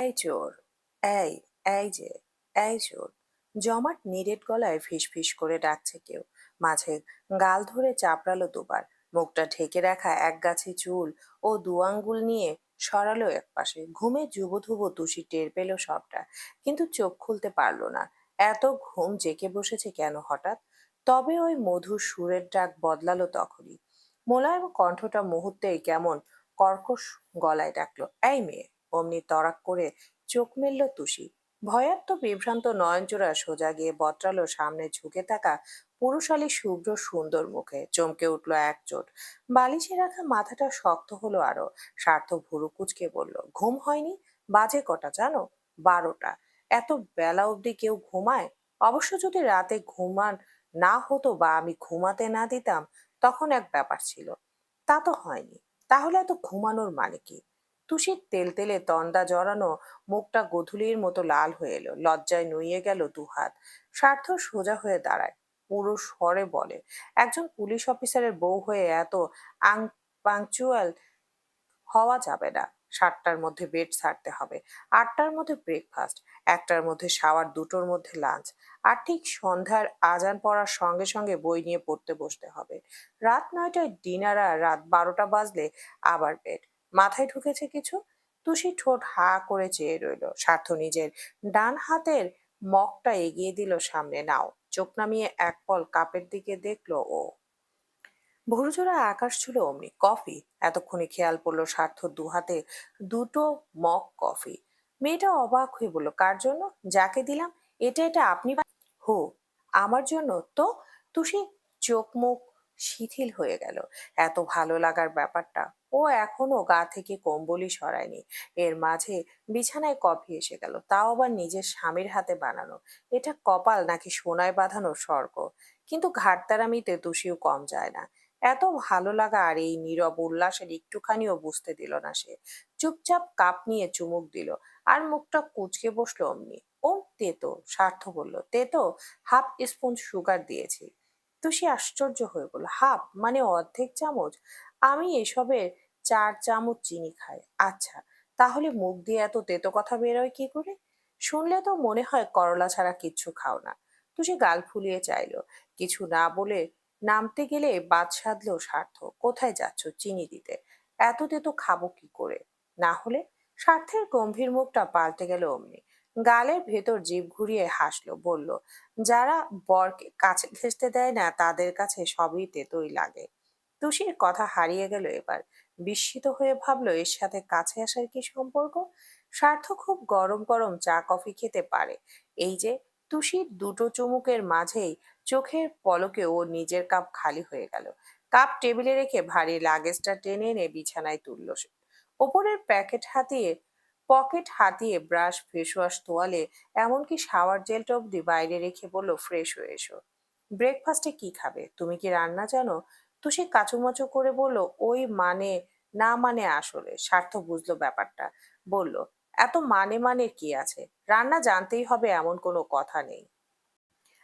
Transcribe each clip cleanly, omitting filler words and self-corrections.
এই চোর, এই, এই যে, এই চোর। জমাট নিরেট গলায় ফিসফিস করে ডাকছে কেউ। মাঝে গাল ধরে চাপড়ালো দুবার। মুখটা ঢেকে রাখা এক গাছে চুল ও দু আঙ্গুল নিয়ে সরালো একপাশে। ঘুমে যুবধুবু তুষি টের পেল সবটা, কিন্তু চোখ খুলতে পারলো না। এত ঘুম জেকে বসেছে কেন হঠাৎ? তবে ওই মধুর সুরের ডাক বদলালো তখনই। মোলায়েম কণ্ঠটা মুহূর্তেই কেমন কর্কশ গলায় ডাকলো, এই মেয়ে। অমনি তড়াক করে চোখ মেলল তুষি। ভয়ার্ত বিভ্রান্ত নয়নজোড়া সোজা গিয়ে বতরালো সামনে ঝুঁকে থাকা পুরুষালী শুভ্র সুন্দর মুখে। চমকে উঠল এক চোট। বালিশে রাখা মাথাটা শক্ত হলো আরো। স্বার্থ ভুরু কুচকে বলল, ঘুম হয়নি? বাজে কটা জানো? 12টা। এত বেলা অবধি কেউ ঘুমায়? অবশ্য যদি রাতে ঘুমান না হতো বা আমি ঘুমাতে না দিতাম তখন এক ব্যাপার ছিল। তা তো হয়নি। তাহলে এত ঘুমানোর মানে কি? তুষির তেলতেলে তন্দা জড়ানো মুখটা গোধূলির মতো লাল হয়ে এলো। লজ্জায় নুইয়ে গেল দুহাত। স্বার্থ সোজা হয়ে দাঁড়ায়। পুরো স্বরে বলে, একজন পুলিশ অফিসারের বউ হয়ে এত পাংচুয়াল হওয়া যাবে না। 7টার মধ্যে বেড ছাড়তে হবে, 8টার মধ্যে ব্রেকফাস্ট, 1টার মধ্যে শাওয়ার, 2টোর মধ্যে লাঞ্চ, আর ঠিক সন্ধ্যার আজান পড়ার সঙ্গে সঙ্গে বই নিয়ে পড়তে বসতে হবে। রাত 9টায় ডিনার, আর রাত 12টা বাজলে আবার বেড। মাথায় ঢুকেছে কিছু? তুষি ঠোঁট হা করে চেয়ে রইল। স্বার্থ নিজের ডান হাতের মগটা এগিয়ে দিল সামনে। নাও। চোখ নামিয়ে এক পল কাপের দিকে দেখলো ও। ভুরুজোড়া আকাশ ছিল অমনি। কফি? এতক্ষণে খেয়াল পড়লো স্বার্থর দুহাতে দুটো মগ কফি। মেয়েটা অবাক হয়ে বলল, কার জন্য? যাকে দিলাম। এটা আপনি হো, আমার জন্য তো? তুষি চোখ মুখ শিথিল হয়ে গেল। এত ভালো লাগার ব্যাপারটা ও এখনো গা থেকে কম্বলই সরায়নি। এর মাঝে বিছানায় কফি এসে গেল, তাও আবার নিজের স্বামীর হাতে বানানো। এটা কপাল নাকি সোনায় বাঁধানো স্বর্গ? কিন্তু ঘাটতারামিতে তুষিও কম যায় না। এত ভালো লাগা আর এই নীরব উল্লাসের একটুখানিও বুঝতে দিল না সে। চুপচাপ কাপ নিয়ে চুমুক দিল, আর মুখটা কুঁচকে বসলো অমনি। ও তেতো। স্বার্থ বলল, তেতো? হাফ স্পুন সুগার দিয়েছি। তো সে আশ্চর্য হয়ে বলল, হাফ মানে অর্ধেক চামচ? আমি এসবের 4 চামচ চিনি খাই। আচ্ছা, তাহলে মুখ দিয়ে এত তেতো কথা বেরোয় কি করে? শুনলে তো মনে হয় করলা ছাড়া কিচ্ছু খাও না। তো সে গাল ফুলিয়ে চাইলো। কিছু না বলে নামতে গেলে বাদ সাধলো স্বার্থ। কোথায় যাচ্ছ চিনি দিতে? এত তেতো খাবো কি করে? না হলে? স্বার্থের গম্ভীর মুখটা পাল্টে গেল অমনি। গালের ভেতর জিভ ঘুরিয়ে হাসলো, বলল, যারা বরকে কাছে ঘেঁষতে দেয় না তাদের কাছে সবই তেতোই লাগে। তুষির কথা হারিয়ে গেল এবার। বিস্মিত হয়ে ভাবলো, এর সাথে কাছে আসার কি সম্পর্ক? স্বার্থ খুব গরম গরম চা কফি খেতে পারে। এই যে, তুষির দুটো চুমুকের মাঝেই চোখের পলকে ও নিজের কাপ খালি হয়ে গেল। কাপ টেবিলে রেখে ভারী লাগেজটা টেনে এনে বিছানায় তুলল সে। ওপরের পকেট হাতিয়ে ব্রাশ, ফেসওয়াশ, তোয়ালে, এমনকি শাওয়ার জেলটা অব্দি বাইরে রেখে বলল, ফ্রেশ হয়ে এসো। ব্রেকফাস্টে কি খাবে? তুমি কি রান্না জানো? তো সে কাচুমাচু করে বলল, ওই মানে না মানে আসলে। স্বার্থ বুঝলো ব্যাপারটা। বলল, এত মানে কি আছে? রান্না জানতেই হবে এমন কোনো কথা নেই।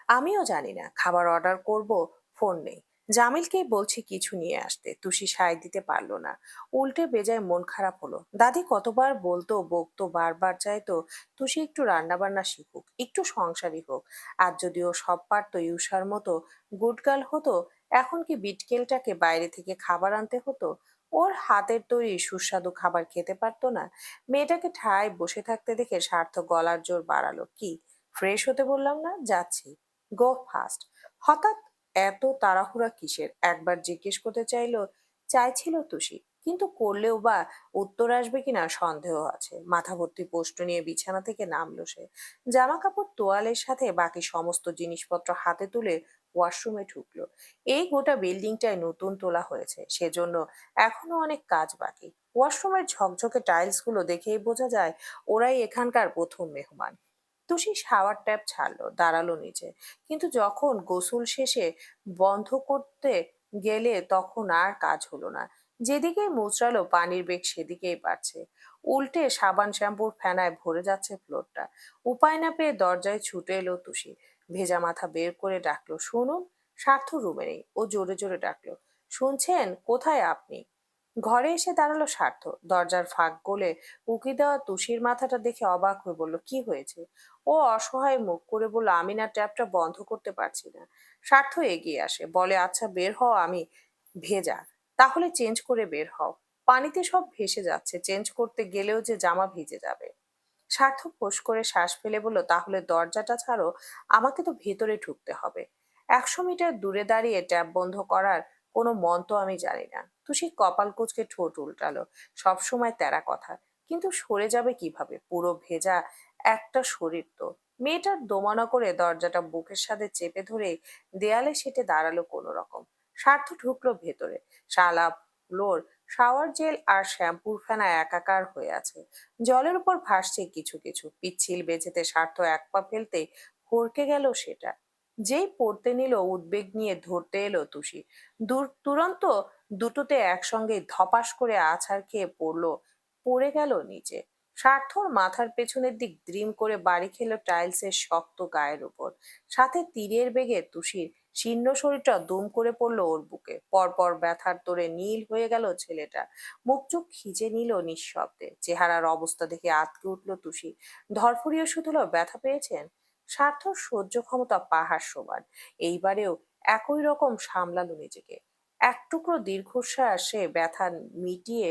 আমিও জানি না। খাবার অর্ডার করব, ফোন নেই। জামিলকেই বলছি কিছু নিয়ে আসতে। তুষি সায় দিতে পারলো না। উল্টে বেজায় মন খারাপ হলো। দাদি কতবার বলতো, বকতো, বারবার চাইতো তুষি একটু রান্না বান্না শিখুক, একটু সংসারী হোক। আর যদিও সব পারতো, ইউষার মতো গুডগার্ল হতো, এখন কি বিটকেলটাকে বাইরে থেকে খাবার আনতে হতো? ওর হাতের তৈরি সুস্বাদু খাবার খেতে পারতো না? মেয়েটাকে ঠায় বসে থাকতে দেখে স্বার্থ গলার জোর বাড়ালো, কি? ফ্রেশ হতে বললাম না? যাচ্ছি। গো ফাস্ট। হঠাৎ এত তাড়াহুড়া কিসের? একবার জিজ্ঞেস করতে চাইছিল তুষি, কিন্তু করলেও বা উত্তর আসবে কিনা সন্দেহ আছে। মাথা ভর্তি প্রশ্ন নিয়ে বিছানা থেকে নামলো সে। জামা কাপড়, তোয়ালের সাথে বাকি সমস্ত জিনিসপত্র হাতে তুলে ওয়াশরুমে ঢুকলো। এই গোটা বিল্ডিংটায় নতুন তোলা হয়েছে, সেজন্য এখনো অনেক কাজ বাকি। ওয়াশরুমের ঝকঝকে টাইলস গুলো দেখেই বোঝা যায় ওরাই এখানকার প্রথম মেহমান। তুষি শাওয়ার ট্যাপ ছাড়লো, দাঁড়ালো নিচে। কিন্তু যখন গোসল শেষে বন্ধ করতে গেলে তখন আর কাজ হলো না। যেদিকেই মুচড়ালো পানির বেগ সেদিকেই বাড়ছে। উল্টে সাবান শ্যাম্পুর ফেনায় ভরে যাচ্ছে ফ্লোরটা। উপায় না পেয়ে দরজায় ছুটে এলো তুষি। ভেজা মাথা বের করে ডাকলো, শুনুন। স্বার্থ রুমে নেই। ও জোরে জোরে ডাকলো, শুনছেন? কোথায় আপনি? ঘরে এসে দাঁড়ালো স্বার্থ। দরজার ফাঁক গলে উকি দেওয়া তুষির মাথাটা দেখে অবাক হয়ে বলল, কি হয়েছে? ও অসহায় মুখ করে বলল, আমি না ট্যাপটা বন্ধ করতে পারছি না। স্বার্থ এগিয়ে আসে, বলে, আচ্ছা বের হও, আমি ভেজা, তাহলে চেঞ্জ করে বের হও। পানিতে সব ভেসে যাচ্ছে, চেঞ্জ করতে গেলেও যে জামা ভিজে যাবে। স্বার্থ ফোঁস করে শ্বাস ফেলে বলল, তাহলে দরজাটা ছাড়ো, আমাকে তো ভেতরে ঢুকতে হবে। 100 মিটার দূরে দাঁড়িয়ে ট্যাপ বন্ধ করার কোনো মন্ত্র আমি জানি না। তুষি কপাল কুঁচকে ঠোঁট উল্টালো। সবসময় তেরা কথা, কিন্তু সরে যাবে কিভাবে? পুরো ভেজা একটা শরীর তো। মেয়েটার দোমনা করে দরজাটা বুকের সাথে চেপে ধরে দেয়ালে সেটে দাঁড়ালো কোনো রকম। স্বার্থ ঢুকলো ভেতরে। শালা ফ্লোর, শাওয়ার জেল আর শ্যাম্পুর ফেনা একাকার হয়ে আছে। জলের উপর ভাসছে কিছু কিছু। পিচ্ছিল বেঁচেতে স্বার্থ এক পা ফেলতেই হড়কে গেল সেটা। যেই পড়তে নিল, উদ্বেগ নিয়ে ধরতে এলো তুষি। তুরন্ত দুটোতে একসঙ্গে ধপাস করে আছাড় খেয়ে পড়লো, পড়ে গেল নিচে। স্বার্থর মাথার পেছনের দিক দ্রিম করে বাড়ি খেলো টাইলসের শক্ত গায়ের উপর। সাথে তীরের বেগে তুষির শীর্ণ শরীরটা দুম করে পড়লো ওর বুকে। পরপর ব্যথার তোড়ে নীল হয়ে গেল ছেলেটা। মুখ চোখ খিচে নিল নিঃশব্দে। চেহারার অবস্থা দেখে আঁতকে উঠল তুষি। ধরফড়িয়ে শুধু ব্যথা পেয়েছেন? স্বার্থর সহ্য ক্ষমতা পাহাড় সমান। এইবারেও একই রকম সামলালো নিজেকে। এক টুকরো দীর্ঘশ্বাস সে ব্যথা মিটিয়ে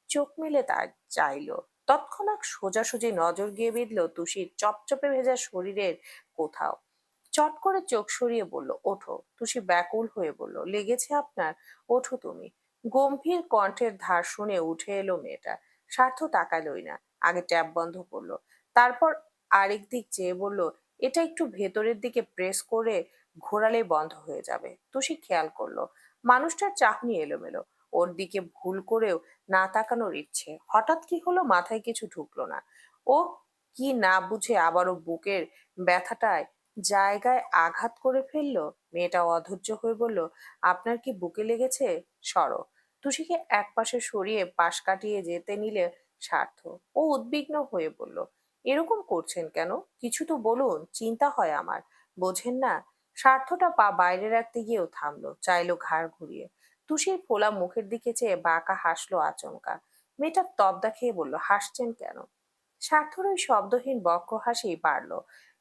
চোখ মেলে তার চাইলো। তৎক্ষণাৎ সোজাসুজি নজর গিয়ে বিঁধল তুষির চপচপে ভেজা শরীরের কোথাও। চট করে চোখ সরিয়ে বলল, ওঠো। তুষি ব্যাকুল হয়ে বলল, লেগেছে আপনার? ওঠো তুমি। গম্ভীর কণ্ঠের ধার শুনে উঠে এলো মেয়েটা। স্বার্থ তাকালোই না। আগে ট্যাপ বন্ধ করলো, তারপর আরেক দিক চেয়ে বলল, এটা একটু ভেতরের দিকে প্রেস করে ঘোরালেই বন্ধ হয়ে যাবে। তুষি খেয়াল করলো মানুষটার চাহনি এলোমেলো। ওর দিকে ভুল করেও না তাকানোর ইচ্ছে। হঠাৎ কি হলো, মাথায় কিছু ঢুকলো না। ও কি না বুঝে আবারও বুকের ব্যথাটায় জায়গায় আঘাত করে ফেললো। মেয়েটা অধৈর্য হয়ে বলল, আপনার কি বুকে লেগেছে? সরো। তুষিকে একপাশে সরিয়ে পাশ কাটিয়ে যেতে নিলে স্বার্থ। ও উদ্বিগ্ন হয়ে বলল, এরকম করছেন কেন? কিছু তো বলুন, চিন্তা হয় আমার। বোঝেন না? স্বার্থটা পা বাইরে রাখতে গিয়েও থামলো, চাইলো ঘাড় ঘুরিয়ে। তুষির ফোলা মুখের দিকে চেয়ে বাঁকা হাসলো আচমকা। মেয়েটা তবদা খেয়ে বলল, হাসছেন কেন? স্বার্থর ওই শব্দহীন বক্র হাসি বাড়ল।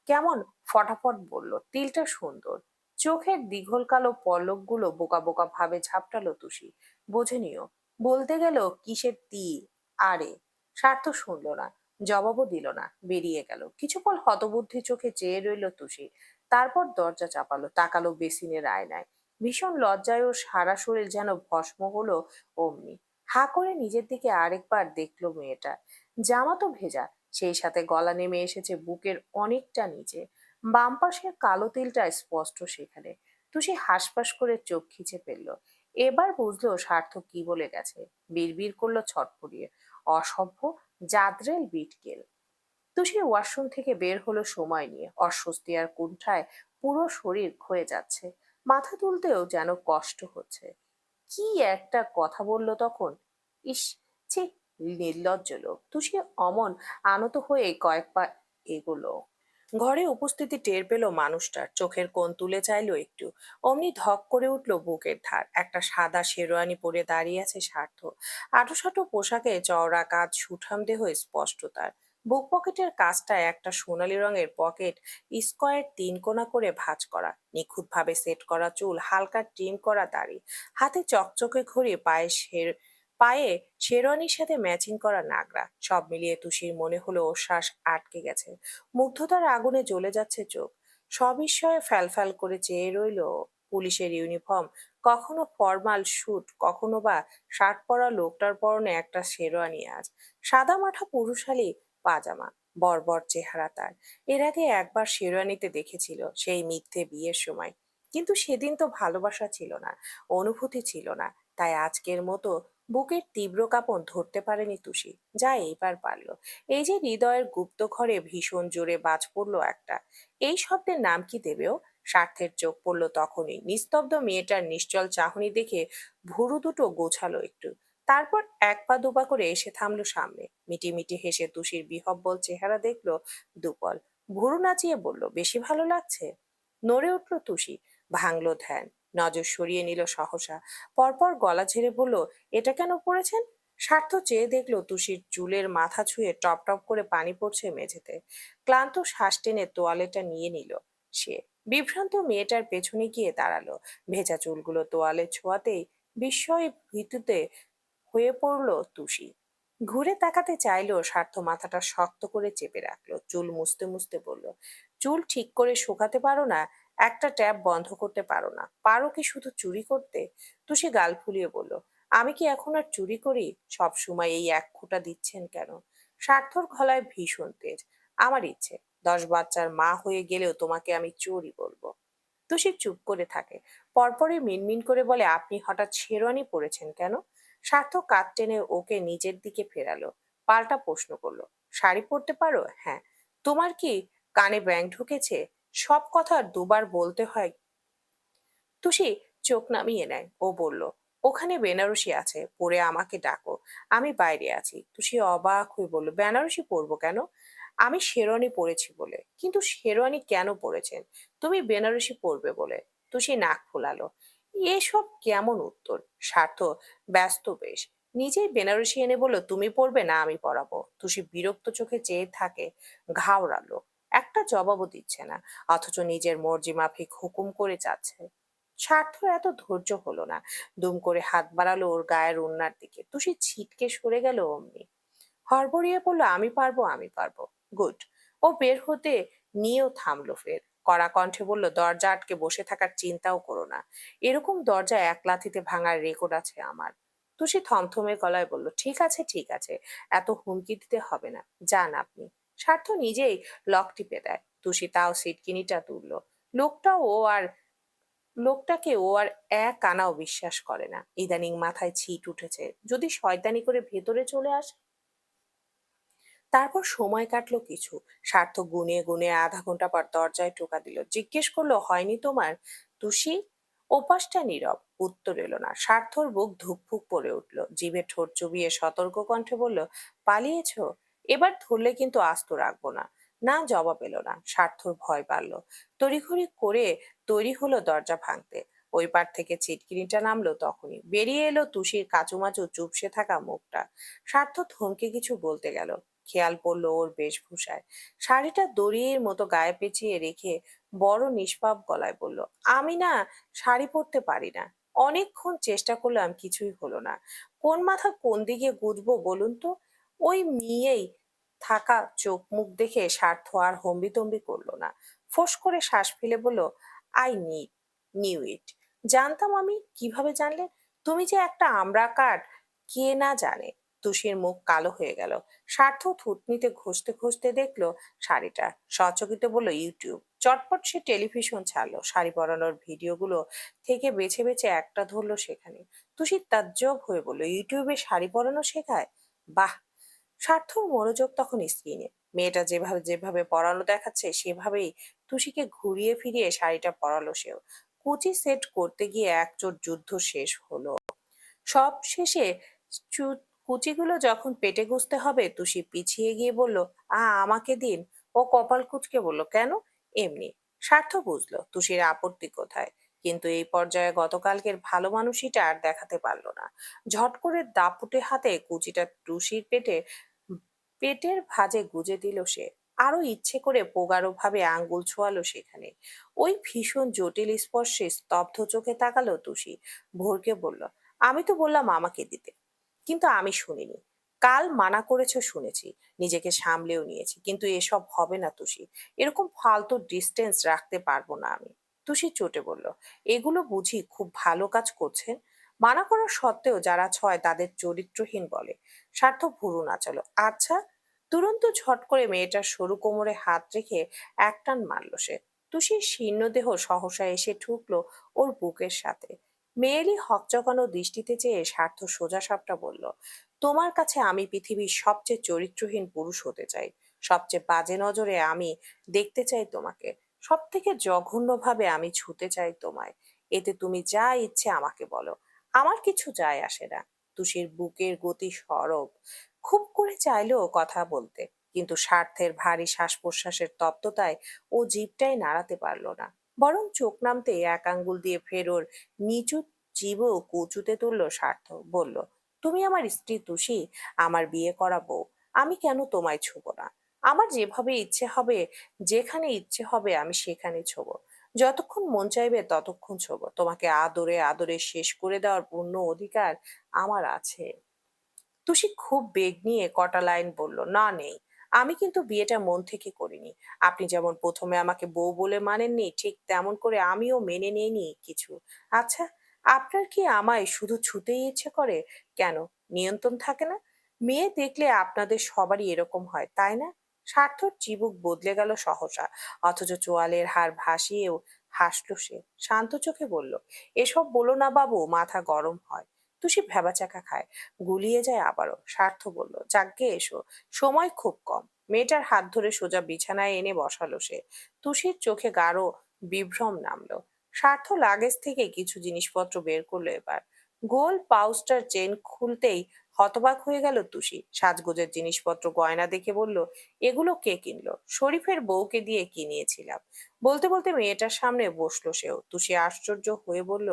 কেমন ফটাফট বলল, তিলটা সুন্দর। চোখের দীঘল কালো পলকগুলো বোকা বোকা ভাবে ঝাপটালো তুষি। বোঝে নিও। বলতে গেল কিসের তিল আরে। স্বার্থ শুনল না, জবাবও দিল না, বেরিয়ে গেল। কিছুক্ষণ হতবুদ্ধি চোখে চেয়ে রইল তুষি। তারপর দরজা চাপালো, তাকালো বেসিনের আয়নায়। ভীষণ লজ্জায় ও সারা শরীর যেন ভস্ম হলো অমনি। হা করে নিজের দিকে আরেকবার দেখলো মেয়েটা। জামা তো ভেজা, সেই সাথে গলা নেমে এসেছে বুকের অনেকটা নিচে। বাম পাশের কালো তিলটা স্পষ্ট সেখানে। তুষি হাসপাস করে চোখ খিচে ফেললো। এবার বুঝলো স্বার্থ কি বলে গেছে। বিড়বিড় করলো ছটফটিয়ে, অসভ্য, জাদ্রেল বিটকেল। তুষি ওয়াশরুম থেকে বের হলো সময় নিয়ে। অস্বস্তি আর কুণ্ঠায় পুরো শরীর ক্ষয়ে যাচ্ছে। মাথা তুলতেও যেন কষ্ট হচ্ছে। কি একটা কথা বলল তখন! ইস, ছি, নির্লজ্জ লোক। তুষি অমন আনত হয়ে কয়েক পা এগোলো। ঘরে উপস্থিতি টের পেল মানুষটার। চোখের কোণ তুলে চাইলো একটু। অমনি ধক করে উঠল বুকের ধার। একটা সাদা শেরওয়ানি পরে দাঁড়িয়ে আছে স্বার্থ। আঁটোসাঁটো পোশাকে চওড়া কাঁধ, সুঠাম দেহ স্পষ্ট তার। বুক পকেটের কাজটা একটা সোনালী রঙের পকেট, স্কোয়ার 3 কোণা করে ভাঁজ করা। নিখুঁতভাবে সেট করা চুল, হালকা ট্রিম করা দাড়ি। হাতে চকচকে ঘড়ি, পায়ে শেরওয়ানির সাথে ম্যাচিং করা নাগরা। সব মিলিয়ে তুষির মনে হলো ওর শ্বাস আটকে গেছে। মুগ্ধতার আগুনে জ্বলে যাচ্ছে চোখ। সবিস্ময়ে ফ্যালফ্যাল করে চেয়ে রইল ও। পুলিশের ইউনিফর্ম, কখনো ফরমাল স্যুট, কখনো বা শার্ট পরা লোকটার পরনে একটা শেরওয়ানি আজ। সাদা মাঠা পুরুষালী পাজামা। বর্বর চেহারা তার। এর আগে একবার শেরওয়ানিতে দেখেছিল, সেই মিথ্যে বিয়ের সময়। কিন্তু সেদিন তো ভালোবাসা ছিল না, অনুভূতি ছিল না। তাই আজকের মতো বুকের তীব্র কাঁপন ধরতে পারেনি তুষি। যা এইবার পারল। এই যে হৃদয়ের গুপ্ত ঘরে ভীষণ জোরে বাজ পড়লো একটা। এই শব্দের নাম কি দেবেও? স্বার্থের চোখ পড়ল তখনই। নিস্তব্ধ মেয়েটার নিশ্চল চাহনি দেখে ভুরু দুটো গোছালো একটু। তারপর এক পা দুপা করে এসে থামলো সামনে। মিটিমিটি হেসে তুষির বিহব্বল চেহারা দেখলো দুপল। ভুরু নাচিয়ে বলল, বেশি ভালো লাগছে? নড়ে উঠল তুষি। ভাঙলো ধ্যান। নজর সরিয়ে নিল সহসা। পরপর গলা ঝেড়ে বলল, এটা কেন পড়েছেন? স্বার্থ চেয়ে দেখলো তুষির চুলের মাথা ছুঁয়ে টপ টপ করে পানি পড়ছে মেঝেতে। ক্লান্ত শ্বাস টেনে তোয়ালেটা নিয়ে নিল সে। বিভ্রান্ত মেয়েটার পেছনে গিয়ে দাঁড়ালো। ভেজা চুলগুলো তোয়ালে ছোঁয়াতেই বিস্ময় ভীতিতে হয়ে পড়ল তুষি। ঘুরে তাকাতে চাইলেও স্বার্থ মাথাটা শক্ত করে চেপে রাখলো। চুল মুছতে মুছতে বলল, চুল ঠিক করে শুকাতে পারো না? একটা ট্যাপ বন্ধ করতে পারো না? পারো কি শুধু চুরি করতে? তুষি গাল ফুলিয়ে বলল, আমি কি এখন আর চুরি করি? সব সময় এই এক খোঁটা দিচ্ছেন কেন? স্বার্থর গলায় ভীষণ তেজ। আমার ইচ্ছে 10 বাচ্চার মা হয়ে গেলেও তোমাকে আমি চোরই বলবো। তুষি চুপ করে থাকে। পরপরই মিনমিন করে বলে, আপনি হঠাৎ শেরওয়ানি পরেছেন কেন? স্বার্থ কাঁধ টেনে ওকে নিজের দিকে ফেরালো। পাল্টা প্রশ্ন করলো, শাড়ি পরতে পারো? হ্যাঁ। তোমার কি কানে ব্যাঙ ঢুকেছে? সব কথা দুবার বলতে হয়? তুষি চোখ নামিয়ে নেয়। ও বলল, ওখানে বেনারসি আছে, পরে আমাকে ডাকো। আমি বাইরে আছি। তুষি অবাক হয়ে বলল, বেনারসি পরবো কেন? আমি শেরওয়ানি পরেছি বলে। কিন্তু শেরওয়ানি কেন পরেছেন? তুমি বেনারসি পরবে বলে। তুষি নাক ফুলালো। এসব কেমন উত্তর? স্বার্থ ব্যস্ত বেশ। নিজেই বেনারসি এনে বলল, তুমি পরবে না আমি পরাবো। তুষি বিরক্ত চোখে চেয়ে থাকে। ঘাওড়ালো। একটা জবাবও দিচ্ছে না, অথচ নিজের মর্জি মাফিক হুকুম করে যাচ্ছে। স্বার্থ এত ধৈর্য হলো না। দুম করে হাত বাড়ালো ওর গায়ের ওড়নার দিকে। তুষি ছিটকে সরে গেল অমনি। হড়বড়িয়ে বলল, আমি পারবো আমি পারবো। গুড। ও বের হতে নিয়েও থামলো ফের। কড়া কণ্ঠে বলল, দরজা আটকে বসে থাকার চিন্তাও করো না। এরকম দরজা এক লাথিতে ভাঙার রেকর্ড আছে আমার। তুষি থমথমে গলায় বলল, ঠিক আছে ঠিক আছে, এত হুমকি দিতে হবে না, যান আপনি। স্বার্থ নিজেই লক টিপে দেয়। তুষি তাও সিটকিনিটা তুলল। লোকটা ও আর লোকটাকে ও আর এক আনাও বিশ্বাস করে না। ইদানিং মাথায় ছিট উঠেছে, যদি শয়তানি করে ভেতরে চলে আসে। তারপর সময় কাটলো কিছু। স্বার্থ গুনে গুনে আধা ঘন্টা পর দরজায় টোকা দিল। জিজ্ঞেস করলো, হয়নি তোমার? তুষি ওপাশটা নীরব, উত্তর এলো না। স্বার্থর বুক ধুকপুক পড়ে উঠল। জিভে ঠোঁট চুবিয়ে সতর্ক কণ্ঠে বলল, পালিয়েছো? এবার ধরলে কিন্তু আস্ত রাখবো না। না, জবাব এলো না। স্বার্থর ভয় বাড়ল। তড়িঘড়ি করে তৈরি হলো দরজা ভাঙতে। ওই পার থেকে ছিটকিনিটা নামলো তখনই। বেরিয়ে এলো তুষির কাচুমাচু চুপসে থাকা মুখটা। স্বার্থ থমকে কিছু বলতে গেল। খেয়াল পড়লো ওর বেশভূষায়। শাড়িটা দড়ির মতো গায়ে পেঁচিয়ে রেখে বড় নিষ্পাপ গলায় বলল, আমি না শাড়ি পরতে পারি না। অনেকক্ষণ চেষ্টা করলাম, কিছুই হলো না। কোন মাথা কোন দিকে গুজবো বলুন তো? ওই মেয়েই থাকা চোখ মুখ দেখে স্বার্থ আর হম্বিতম্বি করলো না। ফোঁস করে শ্বাস ফেলে বলল, আই নিউ ইট। জানতাম আমি। কিভাবে জানলে? তুমি যে একটা আমড়া কাঠ, কে না জানে। তুষির মুখ কালো হয়ে গেল। স্বার্থ থুতনিতে ঘষতে ঘষতে দেখলো শাড়িটা। সচকিত বলল, ইউটিউব। চটপট সে টেলিভিশন ছাড়লো। শাড়ি পরানোর ভিডিওগুলো থেকে বেছে বেছে একটা ধরলো সেখানে। তুষি তাজ্জব হয়ে বলল, ইউটিউবে শাড়ি পরানো শেখায়? বাহ। স্বার্থর মনোযোগ তখন স্ক্রিনে। মেয়েটা যেভাবে যেভাবে পরানো দেখাচ্ছে সেভাবেই তুষিকে ঘুরিয়ে ফিরিয়ে শাড়িটা পরালো সেও। কুচি সেট করতে গিয়ে একচোট যুদ্ধ শেষ হলো। সব শেষে কুচিগুলো যখন পেটে গুজতে হবে, তুষি পিছিয়ে গিয়ে বলল, আমাকে দিন। ও কপাল কুঁচকে বলল, কেন? এমনি। স্বার্থ বুঝলো তুষির আপত্তি কোথায়। কিন্তু এই পর্যায়ে গতকালকের ভালো মানুষইটা আর দেখাতে পারলো না। ঝট করে দাপুটে হাতে কুচিটা টুসির পেটের ভাঁজে গুজে দিল সে। আরো ইচ্ছে করে পোগারো ভাবে আঙ্গুল ছোঁয়ালো সেখানে। ওই ভীষণ জটিল স্পর্শে স্তব্ধ চোখে তাকালো তুষি। ভোরকে বলল, আমি তো বললাম আমাকে দিতে, কিন্তু আমি শুনিনি। কাল মানা করেছো শুনেছি, নিজেকে সামলেও নিয়েছি, কিন্তু এসব হবে না তুষি। এরকম ফালতু ডিস্টেন্স রাখতে পারবো না আমি। তুষি চটে বলল, এগুলো বুঝি খুব ভালো কাজ করছেন? মানা করার সত্ত্বেও যারা ছয় তাদের চরিত্রহীন বলে। স্বার্থ ভুরু নাচালো। আচ্ছা। তুরন্ত ঝট করে মেয়েটার সরু কোমরে হাত রেখে একটান মারল সে। তুষির শীর্ণ দেহ সহসা এসে ঠুকলো ওর বুকের সাথে। মেয়েলি হকচকানো দৃষ্টিতে চেয়ে স্বার্থ সোজা সাপটা বলল, তোমার কাছে আমি পৃথিবীর সবচেয়ে চরিত্রহীন পুরুষ হতে চাই। সবচেয়ে বাজে নজরে আমি দেখতে চাই তোমাকে। সব থেকে জঘন্যভাবে আমি ছুতে চাই তোমায়। এতে তুমি যা ইচ্ছে আমাকে বলো, আমার কিছু যায় আসে না। তুষির বুকের গতি সরব। খুব করে চাইলেও কথা বলতে, কিন্তু স্বার্থের ভারী শ্বাস প্রশ্বাসের তপ্ততায় ও জিভটাই নাড়াতে পারল না। বরং চোখ নামতে এক আঙ্গুল দিয়ে ফের ওর নিচু জীবও কুচুতে তুললো স্বার্থ। বলল, তুমি আমার স্ত্রী তুষি, আমার বিয়ে করা বউ। আমি কেন তোমায় ছুবো না? আমার যেভাবে ইচ্ছে হবে, যেখানে ইচ্ছে হবে আমি সেখানে ছোবো। যতক্ষণ মন চাইবে ততক্ষণ ছোবো। তোমাকে আদরে আদরে শেষ করে দেওয়ার পূর্ণ অধিকার আমার আছে। তুষি খুব বেগ নিয়ে কটা লাইন বলল, না নেই। আমি কিন্তু বিয়েটা মন থেকে করিনি। আপনি যেমন প্রথমে আমাকে বউ বলে মানেননি, ঠিক তেমন করে আমিও মেনে নিইনি কিছু। আচ্ছা, আপনার কি আমায় শুধু ছুতেই ইচ্ছে করে? কেন, নিয়ন্ত্রণ থাকে না? মেয়ে দেখলে আপনাদের সবারই এরকম হয়, তাই না? স্বার্থর চিবুক বদলে গেল সহসা, অথচ চোয়ালের হাড় ভাসিয়েও হাসলো সে। শান্ত চোখে বলল, এসব বলো না বাবু, মাথা গরম হয়। তুষি ভ্যাবাচাকা খায়, গুলিয়ে যায় আবারও। স্বার্থ বলল, যাগ্গে এসো, সময় খুব কম। মেয়েটার হাত ধরে সোজা বিছানায় এনে বসালো সে। তুষির চোখে গাঢ় বিভ্রম নামলো। স্বার্থ লাগেজ থেকে কিছু জিনিসপত্র বের করলো এবার। গোল পাউচটার চেন খুলতেই হতবাক হয়ে গেল তুষি। সাজগোজের জিনিসপত্র গয়না দেখে বলল, এগুলো কে কিনলো? শরীফের বউকে দিয়ে কিনিয়েছিলাম। বলতে বলতে মেয়েটার সামনে বসলো সেও। তুষি আশ্চর্য হয়ে বলল,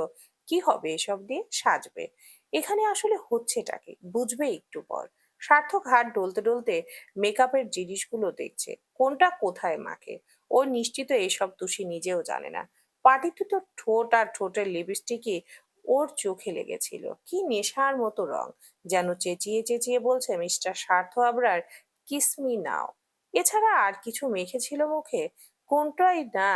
কি হবে এসব দিয়ে? সাজবে? এখানে আসলে হচ্ছেটা কি বুঝবে একটু পর। সার্থক হাত ডলতে ডলতে মেকআপের জিনিসগুলো দেখছে, কোনটা কোথায় মাখে। ও নিশ্চিত এসব তুষি নিজেও জানে না। পাটিতে তো ঠোঁট আর ঠোঁটের লিপস্টিকই ওর চোখে লেগেছিল। কি নেশার মতো রং, যেন চেঁচিয়ে চেঁচিয়ে বলছে, মিস্টার স্বার্থ আবরার, কিসমি নাও। এছাড়া আর কিছু মেখেছিল মুখে? কোনটাই না,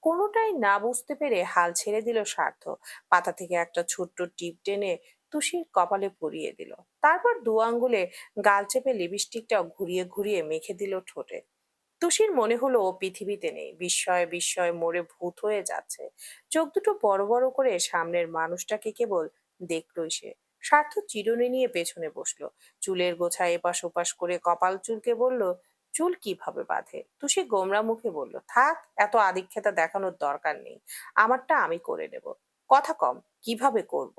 কোনোটাই না বুঝতে পেরে হাল ছেড়ে দিল স্বার্থ। পাতা থেকে একটা ছোট্ট টিপ টেনে তুষির কপালে পরিয়ে দিল। তারপর দু আঙ্গুলে গাল চেপে লিপস্টিকটা ঘুরিয়ে ঘুরিয়ে মেখে দিল ঠোঁটে। তুষির মনে হলো ও পৃথিবীতে নেই, বিস্ময়ে বিস্ময়ে মরে ভূত হয়ে যাচ্ছে। চোখ দুটো বড় বড় করে সামনের মানুষটাকে কেবল দেখলই সে। স্বার্থ চিরুনি নিয়ে পেছনে বসলো, চুলের গোছা এপাশ ওপাশ করে কপাল চুলকে বলল, চুল কিভাবে বাঁধে? তুষি গোমরা মুখে বলল, থাক, এত আদিক্ষেতা দেখানোর দরকার নেই, আমারটা আমি করে নেব। কথা কম, কিভাবে করব?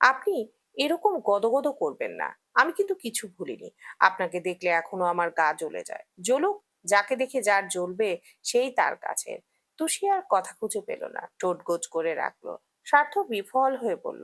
আপনি এরকম গদগদ করবেন না। আমি কিন্তু কিছু ভুলিনি। আপনাকে দেখলে এখনো আমার গা জ্বলে যায়। জ্বলুক, যাকে দেখে যার জ্বলবে সেই তার কাছে। তুষি আর কথা খুঁজে পেল না, ঠোঁট গোজ করে রাখলো। স্বার্থ বিফল হয়ে বলল,